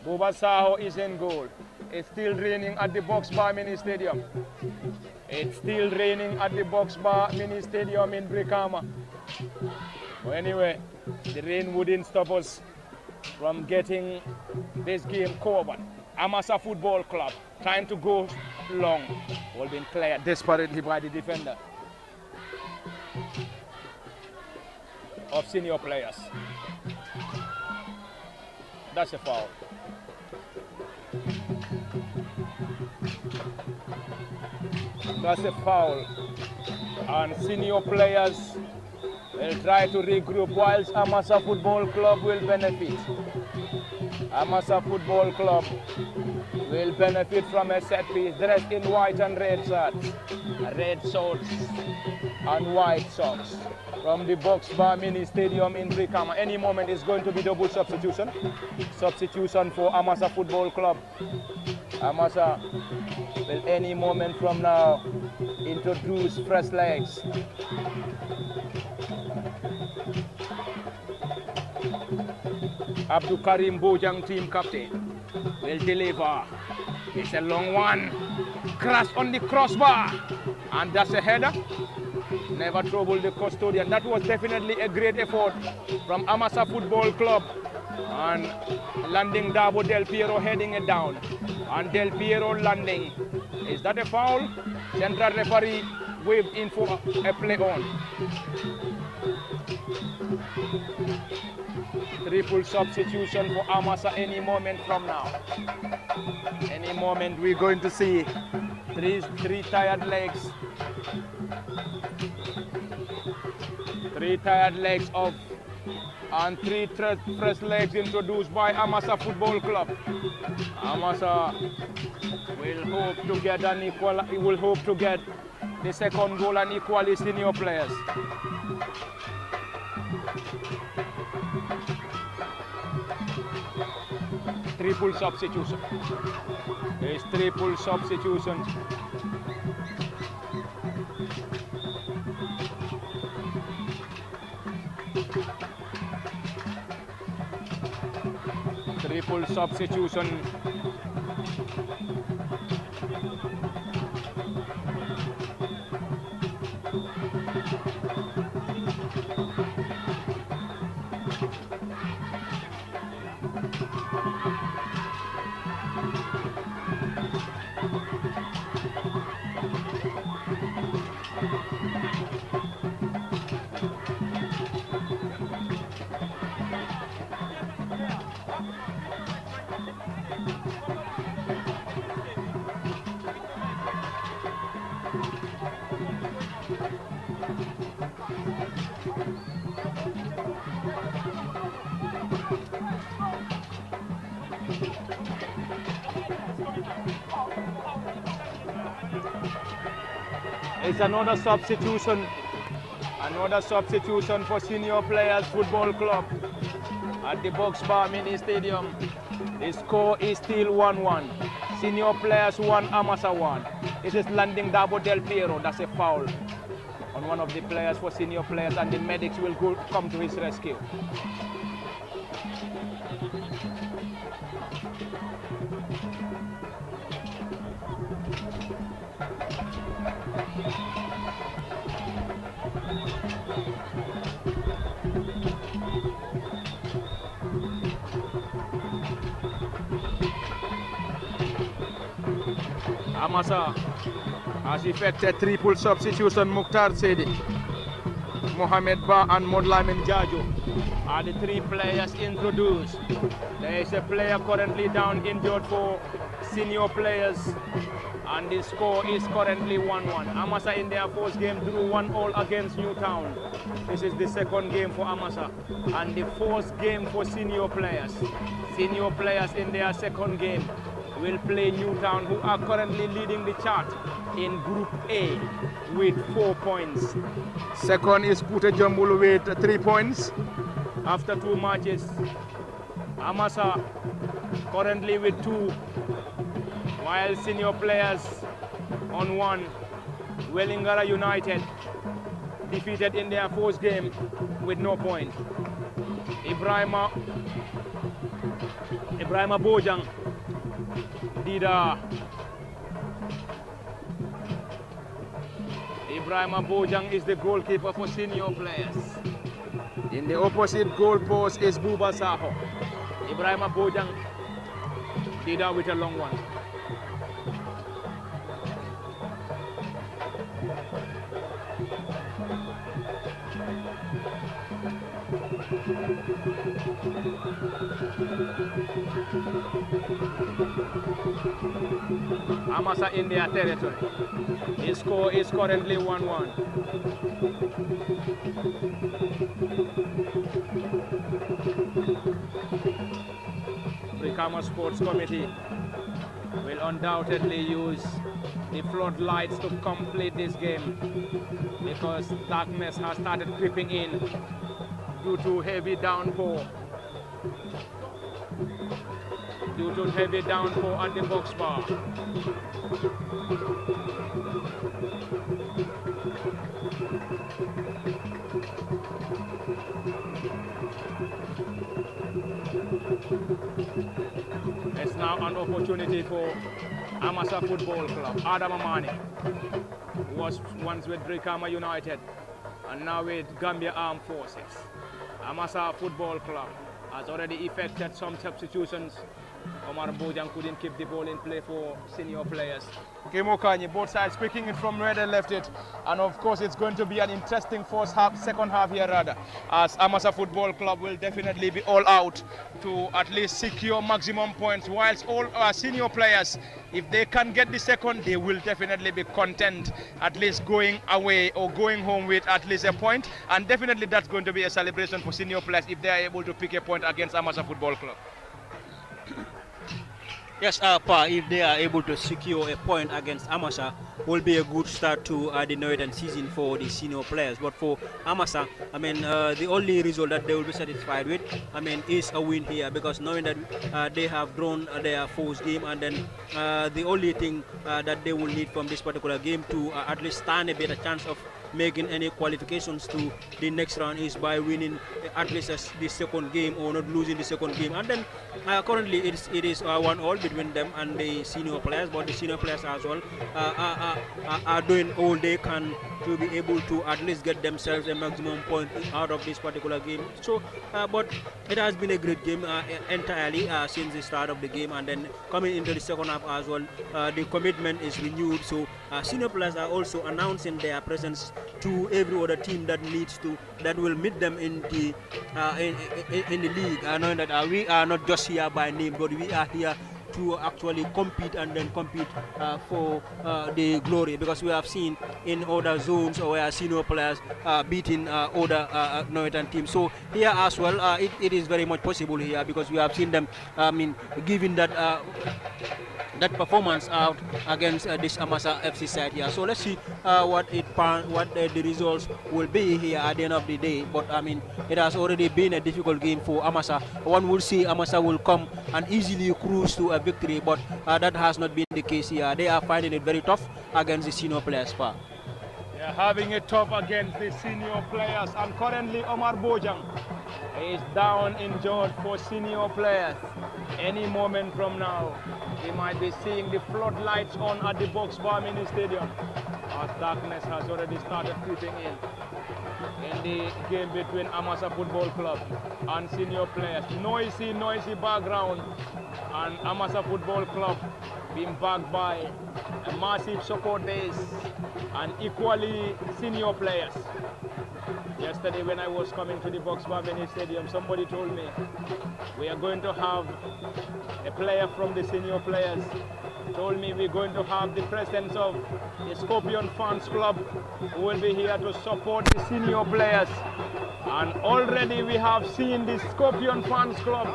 Speaker 1: Buba Saho is in goal. It's still raining at the Box Bar Mini Stadium. It's still raining at the Box Bar Mini Stadium in Brikama. Well, anyway, the rain wouldn't stop us from getting this game covered. Amasa Football Club trying to go long, all been cleared desperately by the defender of senior players. That's a foul. That's a foul, and senior players will try to regroup whilst Amasa Football Club will benefit. Amasa Football Club will benefit from a set piece dressed in white and red shirts, red shorts and white socks from the Box Bar Mini Stadium in Brikama. Any moment is going to be double substitution. Substitution for Amasa Football Club. Amasa will any moment from now introduce fresh legs. Abdul Karim Bojang, team captain, will deliver. It's a long one. Crash on the crossbar. And that's a header. Never troubled the custodian. That was definitely a great effort from Amasa Football Club. And landing Dabo Del Piero heading it down. And Del Piero landing. Is that a foul? Central referee waved in for a play on. Triple substitution for Amasa any moment from now. Any moment we're going to see three tired legs. Three tired legs of and three fresh legs introduced by Amasa Football Club. Amasa will hope to get an equal. He will hope to get the second goal and equally senior players. Triple substitution. There's triple substitution. Triple substitution. It's another substitution for Senior Players Football Club at the Box Bar Mini Stadium. The score is still 1-1. Senior Players 1, Amasa 1. It is landing Dabo Del Piero. That's a foul on one of the players for senior players, and the medics will come to his rescue. Amasa has effected triple substitution. Mukhtar Sedi, Mohamed Ba and Modlamin Jajo are the three players introduced. There is a player currently down injured for senior players, and the score is currently 1-1. Amasa in their first game drew 1-1 against Newtown. This is the second game for Amasa and the fourth game for senior players. Senior players in their second game will play Newtown, who are currently leading the chart in Group A with 4 points. Second is Pute Jumbulu with 3 points after 2 matches. Amasa currently with 2, while senior players on 1. Wellingara United defeated in their first game with no point. Ibrahima Bojang Dida. Ibrahima Bojang is the goalkeeper for senior players. In the opposite goal post is Buba Saho. Ibrahima Bojang Dida with a long one. Amasa in their territory. His score is currently 1-1. Brikama Sports Committee will undoubtedly use the floodlights to complete this game, because darkness has started creeping in due to heavy downpour. At the box bar. It's now an opportunity for Amasa Football Club. Adam Amani was once with Brikama United and now with Gambia Armed Forces. Amasa Football Club has already effected some substitutions. Omar Bojang couldn't keep the ball in play for senior players. Kemokanye, both sides picking it from where they left it, and of course it's going to be an interesting second half here rather, as Amasa Football Club will definitely be all out to at least secure maximum points, whilst all our senior players, if they can get the second, they will definitely be content at least going away or going home with at least a point, and definitely that's going to be a celebration for senior players if they are able to pick a point against Amasa Football Club.
Speaker 2: Yes, Pa, if they are able to secure a point against Amasa, will be a good start to the Nawettan season for the senior players. But for Amasa, I mean, the only result that they will be satisfied with, I mean, is a win here, because knowing that they have drawn their first game, and then the only thing that they will need from this particular game to at least stand a better chance of making any qualifications to the next round is by winning at least the second game, or not losing the second game. And then currently it is 1-1 between them and the senior players, but the senior players as well are doing all they can to be able to at least get themselves a maximum point out of this particular game. So but it has been a great game entirely since the start of the game, and then coming into the second half as well, the commitment is renewed. So senior players are also announcing their presence to every other team that will meet them in the league. I know that we are not just here by name, but we are here to actually compete, and then compete for the glory, because we have seen in other zones where senior players beating other Nawettan teams. So here as well, it is very much possible here, because we have seen them, I mean, giving that performance out against this Amasa FC side here. So let's see what the results will be here at the end of the day. But I mean, it has already been a difficult game for Amasa. One will see Amasa will come and easily cruise to a victory, but that has not been the case here. They are finding it very tough against the senior players.
Speaker 1: They're having it tough against the senior players, and currently Omar Bojang is down injured for senior players. Any moment from now, we might be seeing the floodlights on at the Box Bar Mini Stadium, as darkness has already started creeping in the game between Amasa Football Club and senior players. Noisy background, and Amasa Football Club being backed by a massive support base and equally senior players. Yesterday when I was coming to the Box Bar Mini Stadium, somebody told me we are going to have a player from the senior players. Told me we're going to have the presence of the Scorpion Fans Club, who will be here to support the senior players. And already we have seen the Scorpion Fans Club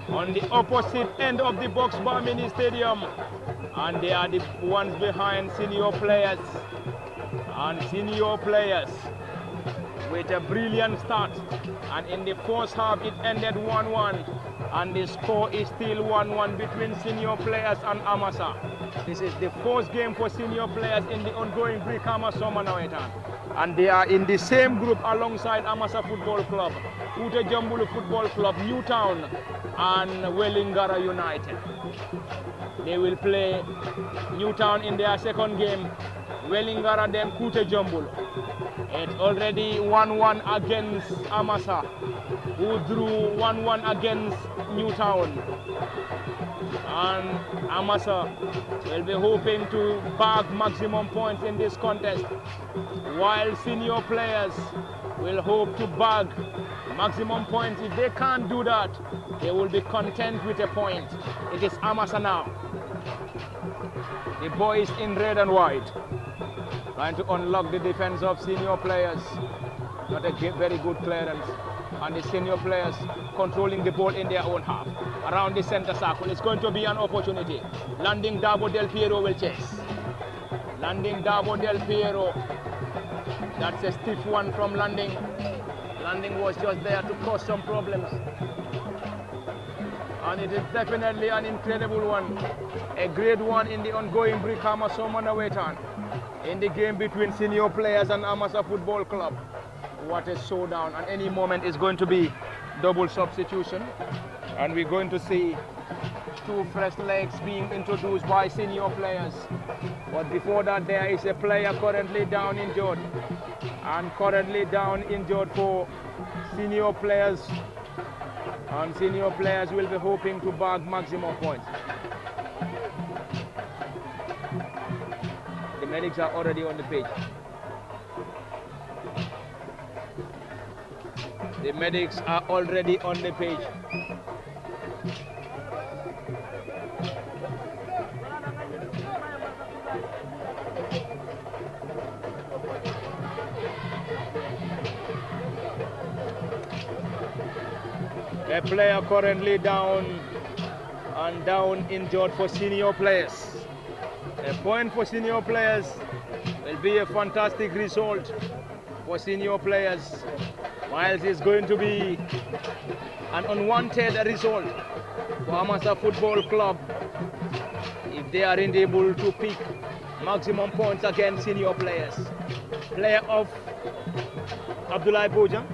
Speaker 1: on the opposite end of the Box Bar Mini Stadium, and they are the ones behind senior players. And senior players with a brilliant start, and in the first half it ended 1-1, and the score is still 1-1 between senior players and Amasa. This is the first game for senior players in the ongoing Brikama Summer Nawettan, and they are in the same group alongside Amasa Football Club, Ute Jambulu Football Club, Newtown and Wellingara United. They will play Newtown in their second game, Wellingara then Kute Jambulu. It's already 1-1 against Amasa, who drew 1-1 against Newtown. And Amasa will be hoping to bag maximum points in this contest, while senior players will hope to bag maximum points. If they can't do that, they will be content with a point. It is Amasa now. The boys in red and white, trying to unlock the defense of senior players. Not a very good clearance. And the senior players controlling the ball in their own half. Around the center circle, it's going to be an opportunity. Landing Dabo Del Piero will chase. Landing Dabo Del Piero. That's a stiff one from Landing. Landing was just there to cause some problems. And it is definitely an incredible one. A great one in the ongoing Brikama Summer Nawettan, in the game between senior players and Amasa Football Club. What a showdown, and any moment is going to be double substitution, and we're going to see two fresh legs being introduced by senior players. But before that, there is a player currently down injured, and currently down injured for senior players, and senior players will be hoping to bag maximum points. The medics are already on the pitch. The medics are already on the pitch. A player currently down injured for senior players. A point for senior players will be a fantastic result for senior players. Miles is going to be an unwanted result for Amasa Football Club if they are able to pick maximum points against senior players. Player of Abdullah Bojang.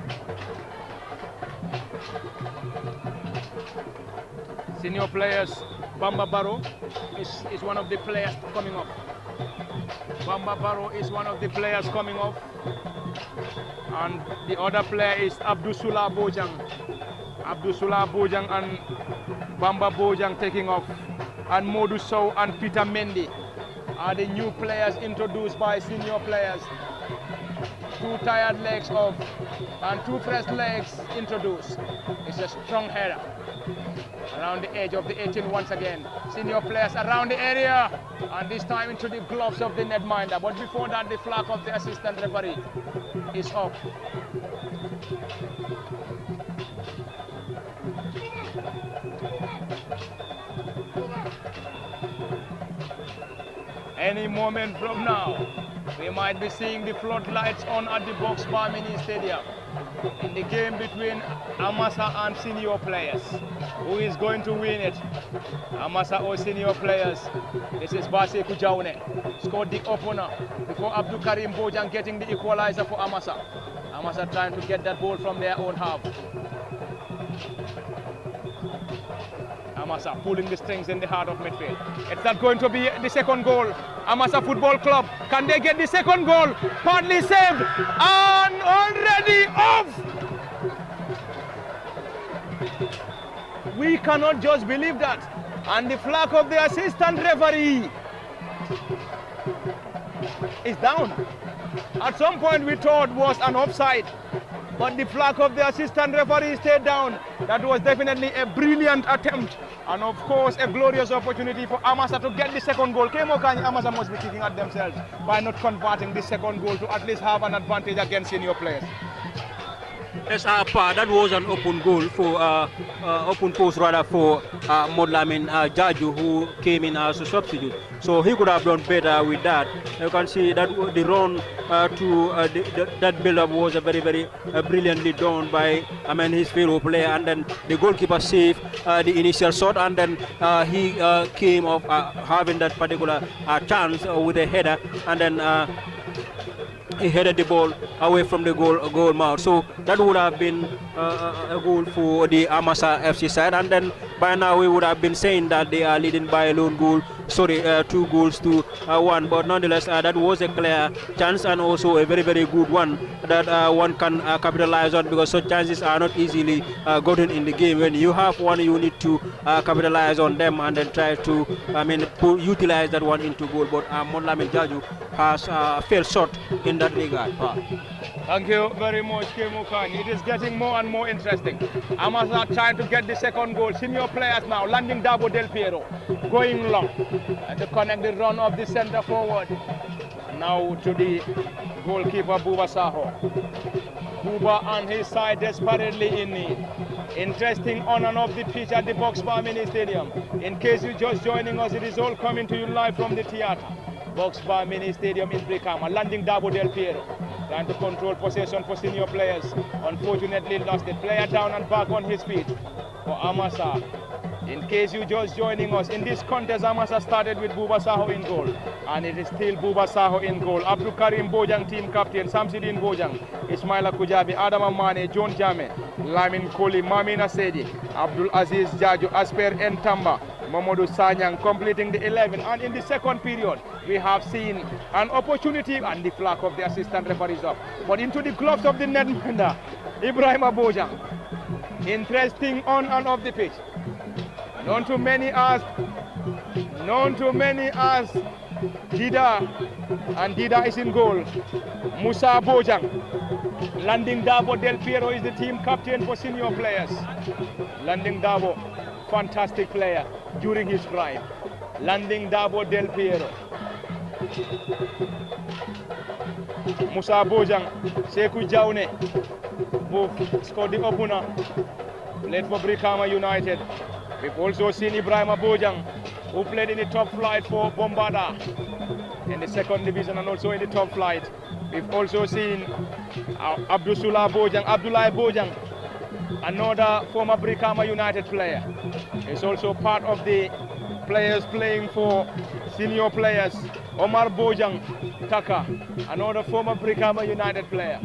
Speaker 1: Senior players, Bamba Barrow is one of the players coming off. Bamba Barrow is one of the players coming off. And the other player is Abdusula Bojang. Abdusula Bojang and Bamba Bojang taking off. And Modu Sow and Peter Mendy are the new players introduced by senior players. Two tired legs off and two fresh legs introduced. It's a strong header. Around the edge of the 18 once again. Senior players around the area, and this time into the gloves of the netminder. But before that, the flag of the assistant referee is off. Any moment from now, we might be seeing the floodlights on at the Box Bar Mini Stadium in the game between Amasa and senior players. Who is going to win it? Amasa or senior players? This is Base Kujaune. Scored the opener before Abdul Karim Bojang getting the equalizer for Amasa. Amasa trying to get that ball from their own half. Amasa pulling the strings in the heart of midfield. It's not going to be the second goal. Amasa Football Club, can they get the second goal? Partly saved and already off. We cannot just believe that. And the flag of the assistant referee is down. At some point we thought was an offside, but the flag of the assistant referee stayed down. That was definitely a brilliant attempt, and of course a glorious opportunity for Amasa to get the second goal. Kemokani Amasa must be kicking at themselves by not converting the second goal to at least have an advantage against senior players.
Speaker 2: Yes, that was an open goal for open post rather for Modlamin Jaju, who came in as a substitute. So he could have done better with that. You can see that the run to that build-up was a very brilliantly done by his fellow player, and then the goalkeeper saved the initial shot, and then he came of having that particular chance with a header, and then he headed the ball away from the goal mouth. So that would have been a goal for the Amasa FC side, and then by now we would have been saying that they are leading by a lone goal, sorry, 2 goals to 1. But nonetheless, that was a clear chance, and also a very good one that one can capitalize on, because such chances are not easily gotten in the game. When you have one, you need to capitalize on them and then try to utilize that one into goal. But Modlamin Jaju has fell short in that regard.
Speaker 1: Thank you very much, Kemokani. It is getting more and more interesting. Amasa trying to get the second goal. Senior players now landing Dabo Del Piero, going long to connect the run of the centre forward. Now to the goalkeeper Buba Saho. Buba and his side desperately in need. Interesting on and off the pitch at the Box Bar Mini Stadium. In case you're just joining us, it is all coming to you live from the theatre. Box Bar Mini Stadium in Brikama, landing Dabo Del Piero, trying to control possession for senior players. Unfortunately lost it. Player down and back on his feet for Amasa. In case you're just joining us, in this contest Amasa started with Buba Saho in goal, and it is still Buba Saho in goal. Abdul Karim Bojang, team captain, Samsidin Bojang, Ismaila Kujabi, Adam Amane, John Jame, Lamin Koli, Mamina Sedi, Abdul Aziz Jaju, Asper Ntamba, Mamadou Sanyang completing the 11. And in the second period, we have seen an opportunity, and the flag of the assistant referee is up. But into the gloves of the netmender, Ibrahim Bojang. Interesting on and off the pitch. Known to many as Dida, and Dida is in goal. Musa Bojang. Landing Dabo Del Piero is the team captain for senior players. Landing Dabo, fantastic player during his prime. Landing Dabo Del Piero. Musa Bojang, Sekou Jaune, who scored the opener, played for Brikama United. We've also seen Ibrahim Bojang, who played in the top flight for Bombada in the second division and also in the top flight. We've also seen Abdullah Bojang, another former Brikama United player. He's also part of the players playing for senior players. Omar Bojang Taka, another former Brikama United player,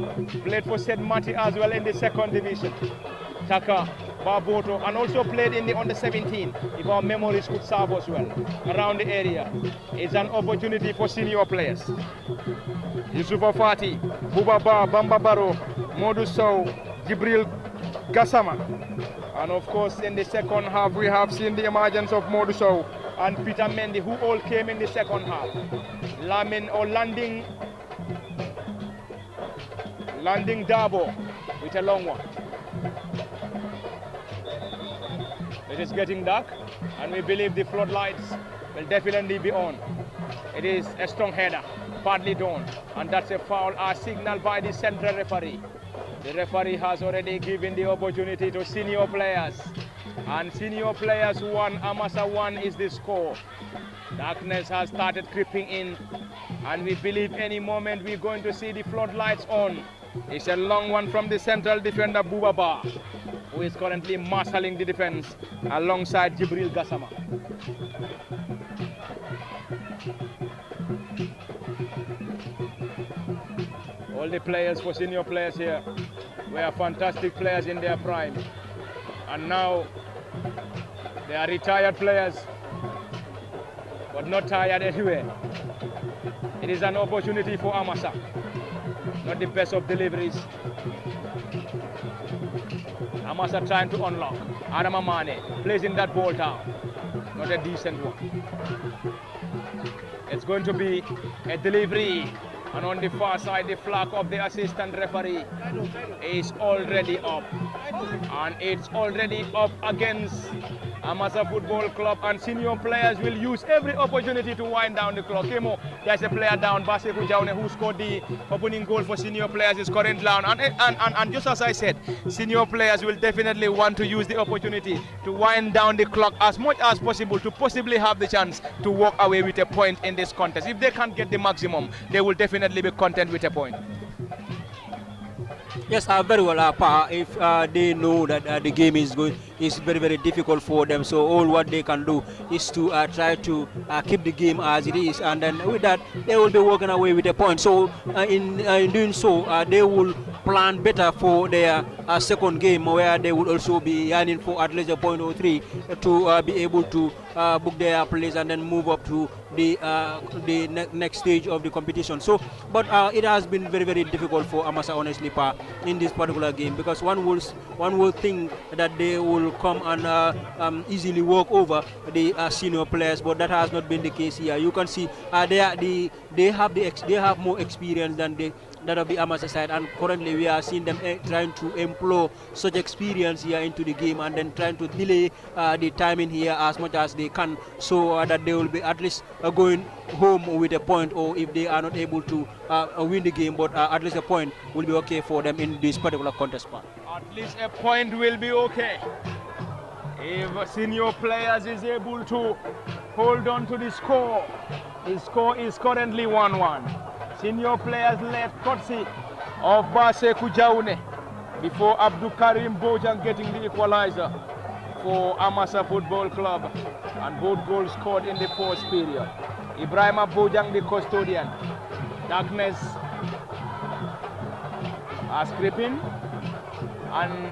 Speaker 1: played for St. Mati as well in the second division. Taka, Barboto, and also played in the under-17, if our memories could serve us well, around the area. It's an opportunity for senior players. Yusufa Fati, Bubaba, Bamba Baro, Modu Sow, Jibril Gassama. And of course, in the second half, we have seen the emergence of Modu Sow and Peter Mendy, who all came in the second half. Landing Dabo with a long one. It is getting dark, and we believe the floodlights will definitely be on. It is a strong header, badly done, and that's a foul as signaled by the central referee. The referee has already given the opportunity to senior players, and senior players 1, Amasa 1 is the score. Darkness has started creeping in, and we believe any moment we're going to see the floodlights on. It's a long one from the central defender Bubaba, who is currently marshalling the defense alongside Jibril Gassama. All the players for senior players here were fantastic players in their prime, and now they are retired players, but not tired anyway. It is an opportunity for Amasa. Not the best of deliveries. Amasa trying to unlock. Adama Mane placing that ball down. Not a decent one. It's going to be a delivery. And on the far side, the flag of the assistant referee is already up. And it's already up against Amasa Football Club, and senior players will use every opportunity to wind down the clock. Kemo, there's a player down, Baseku Jaune, who scored the opening goal for senior players, is currently down. And just as I said, senior players will definitely want to use the opportunity to wind down the clock as much as possible to possibly have the chance to walk away with a point in this contest. If they can't get the maximum, they will definitely be content with a point.
Speaker 2: Yes, very well, Pa. If they know that the game is very, very difficult for them, so all what they can do is to try to keep the game as it is, and then with that they will be walking away with a point. So in doing so, they will plan better for their second game, where they will also be yearning for at least a point or three to be able to book their place and then move up to the next stage of the competition. So, but it has been very, very difficult for Amasa, honestly, Pa, in this particular game, because one will think that they will come and easily walk over the senior players, but that has not been the case here. You can see they have more experience than that of the Amasa side, and currently we are seeing them trying to employ such experience here into the game, and then trying to delay the timing here as much as they can, so that they will be at least going home with a point, or if they are not able to win the game, but at least a point will be okay for them in this particular contest part.
Speaker 1: At least a point will be okay. If senior players is able to hold on to the score is currently 1-1. Senior players left courtesy of Baseku Jaune before Abdul Karim Bojang getting the equalizer for Amasa Football Club, and both goals scored in the fourth period. Ibrahima Bojang, the custodian. Darkness are creeping, and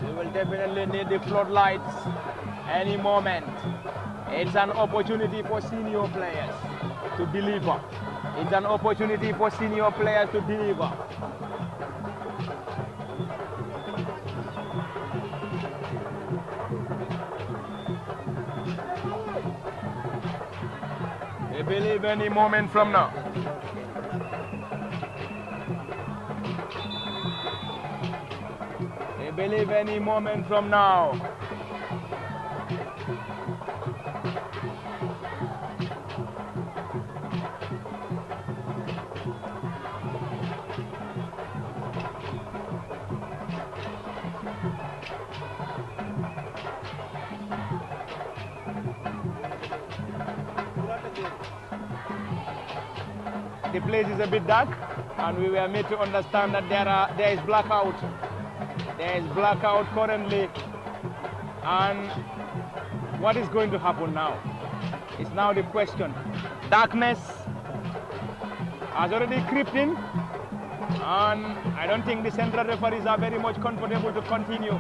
Speaker 1: we will definitely need the floodlights any moment. It's an opportunity for senior players to deliver. It's an opportunity for senior players to deliver. I believe any moment from now. I believe any moment from now. The place is a bit dark, and we were made to understand that there is blackout. There is blackout currently, and what is going to happen now? It's now the question. Darkness has already crept in, and I don't think the central referees are very much comfortable to continue.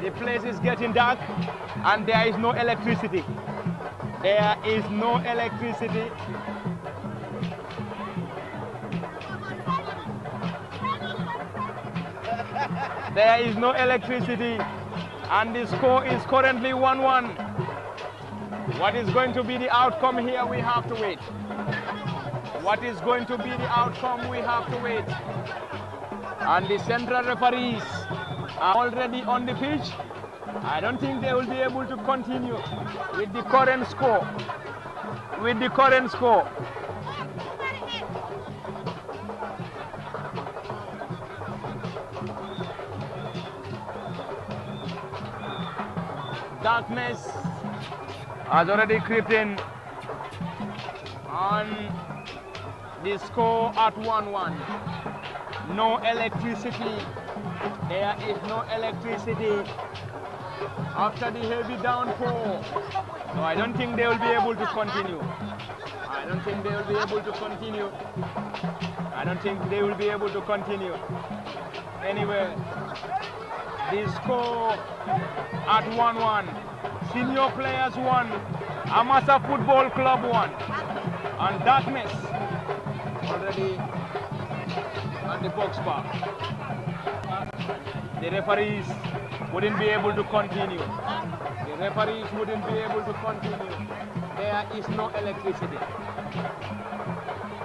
Speaker 1: The place is getting dark, and there is no electricity. There is no electricity. There is no electricity, and the score is currently 1-1. What is going to be the outcome here? We have to wait. What is going to be the outcome? We have to wait. And the central referees are already on the pitch. I don't think they will be able to continue with the current score. Darkness has already crept in, And the score at 1-1. No electricity. There is no electricity after the heavy downpour. So I don't think they will be able to continue. I don't think they will be able to continue. I don't think they will be able to continue. Anyway, the score at 1-1. Senior players 1, Amasa Football Club 1. And darkness already at the box bar. The referees wouldn't be able to continue. The referees wouldn't be able to continue. There is no electricity.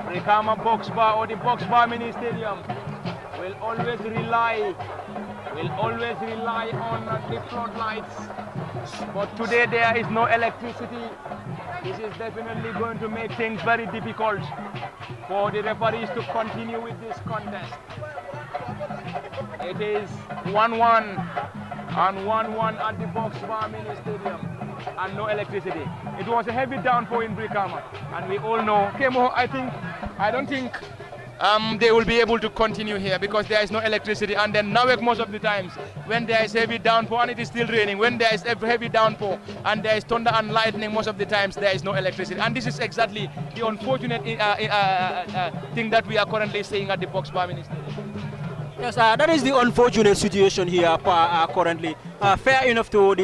Speaker 1: Brikama box bar or the box bar mini stadium will always rely on the floodlights. But today there is no electricity. This is definitely going to make things very difficult for the referees to continue with this contest. It is 1-1 and 1-1 at the box bar mini stadium and no electricity. It was a heavy downpour in Brikama, and we all know Kemo, I don't think they will be able to continue here because there is no electricity. And then Nawek, most of the times when there is heavy downpour and it is still raining, when there is a heavy downpour and there is thunder and lightning, most of the times there is no electricity. And this is exactly the unfortunate thing that we are currently seeing at the box bar mini stadium.
Speaker 2: Yes, that is the unfortunate situation here currently. Fair enough to the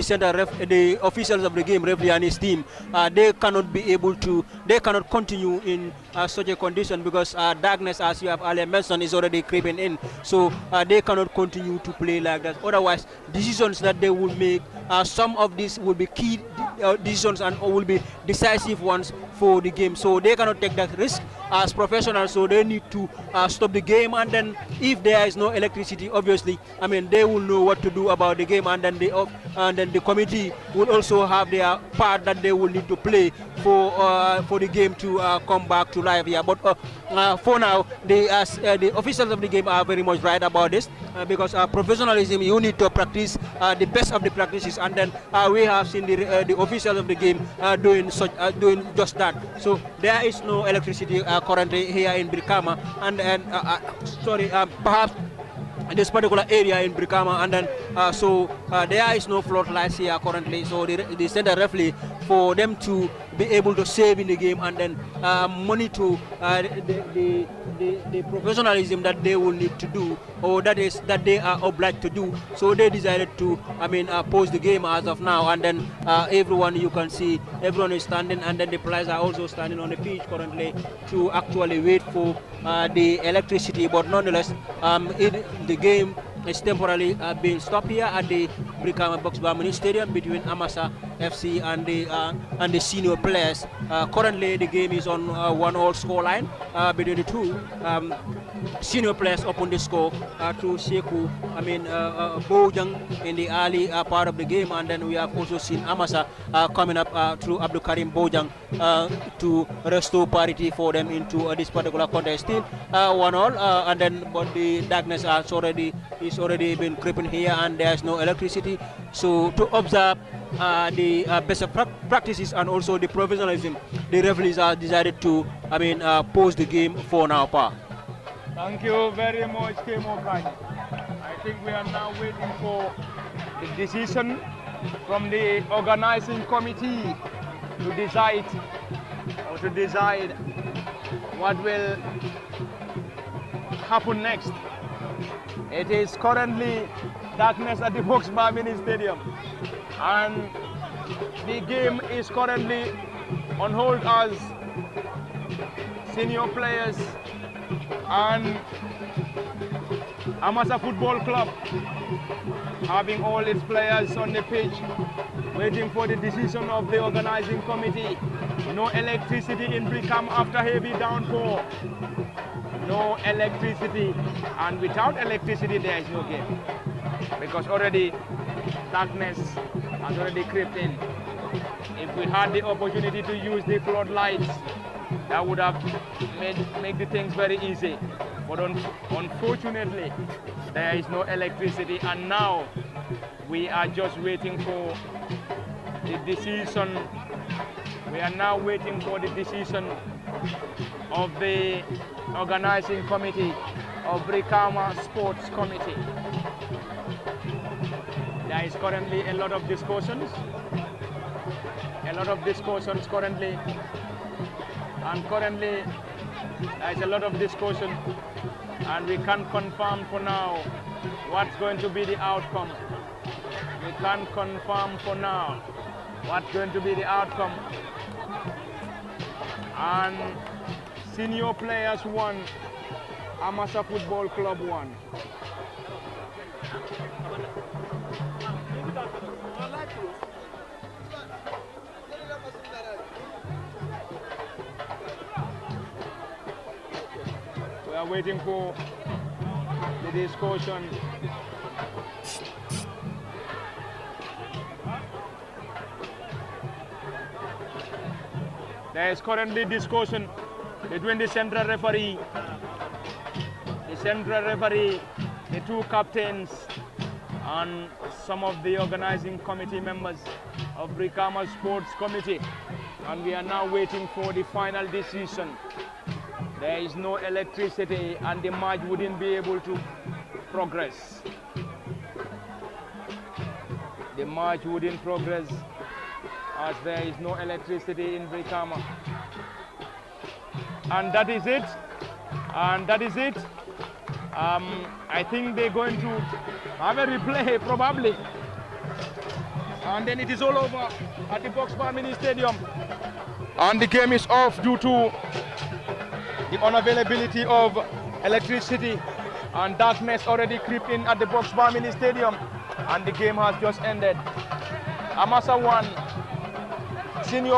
Speaker 2: the officials of the game, referee and his team. They cannot continue in such a condition because darkness, as you have earlier mentioned, is already creeping in. So they cannot continue to play like that. Otherwise, decisions that they will make, some of these will be key decisions and will be decisive ones for the game. So they cannot take that risk as professionals. So they need to stop the game. And then if there is no electricity, obviously, I mean, they will know what to do about the game. And then the committee will also have their part that they will need to play for the game to come back to life here. But for now, the officials of the game are very much right about this because professionalism, you need to practice the best of the practices, and then we have seen the officials of the game doing just that. So there is no electricity currently here in Brikama, and perhaps in this particular area in Brikama, and then there is no floodlights here currently. So they send a referee for them to be able to save in the game and then monitor the professionalism that they will need to do, or that they are obliged to do. So they decided to, pause the game as of now, and then everyone, you can see everyone is standing, and then the players are also standing on the pitch currently to actually wait for the electricity. But nonetheless, the game is temporarily being stopped here at the Brikama Box Bar Mini Stadium between Amasa FC and the senior players. Currently, the game is on 1-all scoreline between the two. Senior players open the score through Sheku, Bojang in the early part of the game, and then we have also seen Amasa coming up through Abdul Karim Bojang to restore parity for them into this particular contest. Still 1-all, and then but the darkness is already been creeping here, and there's no electricity. So to observe the best of practices and also the professionalism, the referees are decided to pause the game for now.
Speaker 1: Thank you very much, Kemo Kaji. I think we are now waiting for the decision from the organizing committee to decide what will happen next. It is currently darkness at the Box Bar Mini Stadium, and the game is currently on hold as senior players and Amasa Football Club having all its players on the pitch waiting for the decision of the organizing committee. No electricity in Brikama after heavy downpour. No electricity, and without electricity there is no game because already darkness has already crept in. If we had the opportunity to use the floodlights, that would have made the things very easy, but unfortunately there is no electricity, and now we are just waiting for the decision. We are now waiting for the decision of the organizing committee of Brikama Sports Committee. There is currently a lot of discussions currently, and currently there is a lot of discussion, and we can't confirm for now what's going to be the outcome. We can't confirm for now what's going to be the outcome. And senior players won, Amasa Football Club won. We are waiting for the discussion. There is currently discussion between the central referee, the two captains, and some of the organizing committee members of Brikama Sports Committee. And we are now waiting for the final decision. There is no electricity and the match wouldn't be able to progress. The match wouldn't progress as there is no electricity in Brikama. And that is it. I think they're going to have a replay probably. And then it is all over at the Boxbar Mini Stadium. And the game is off due to the unavailability of electricity, and darkness already crept in at the Boxbar Mini Stadium, and the game has just ended. Amasa won. Senior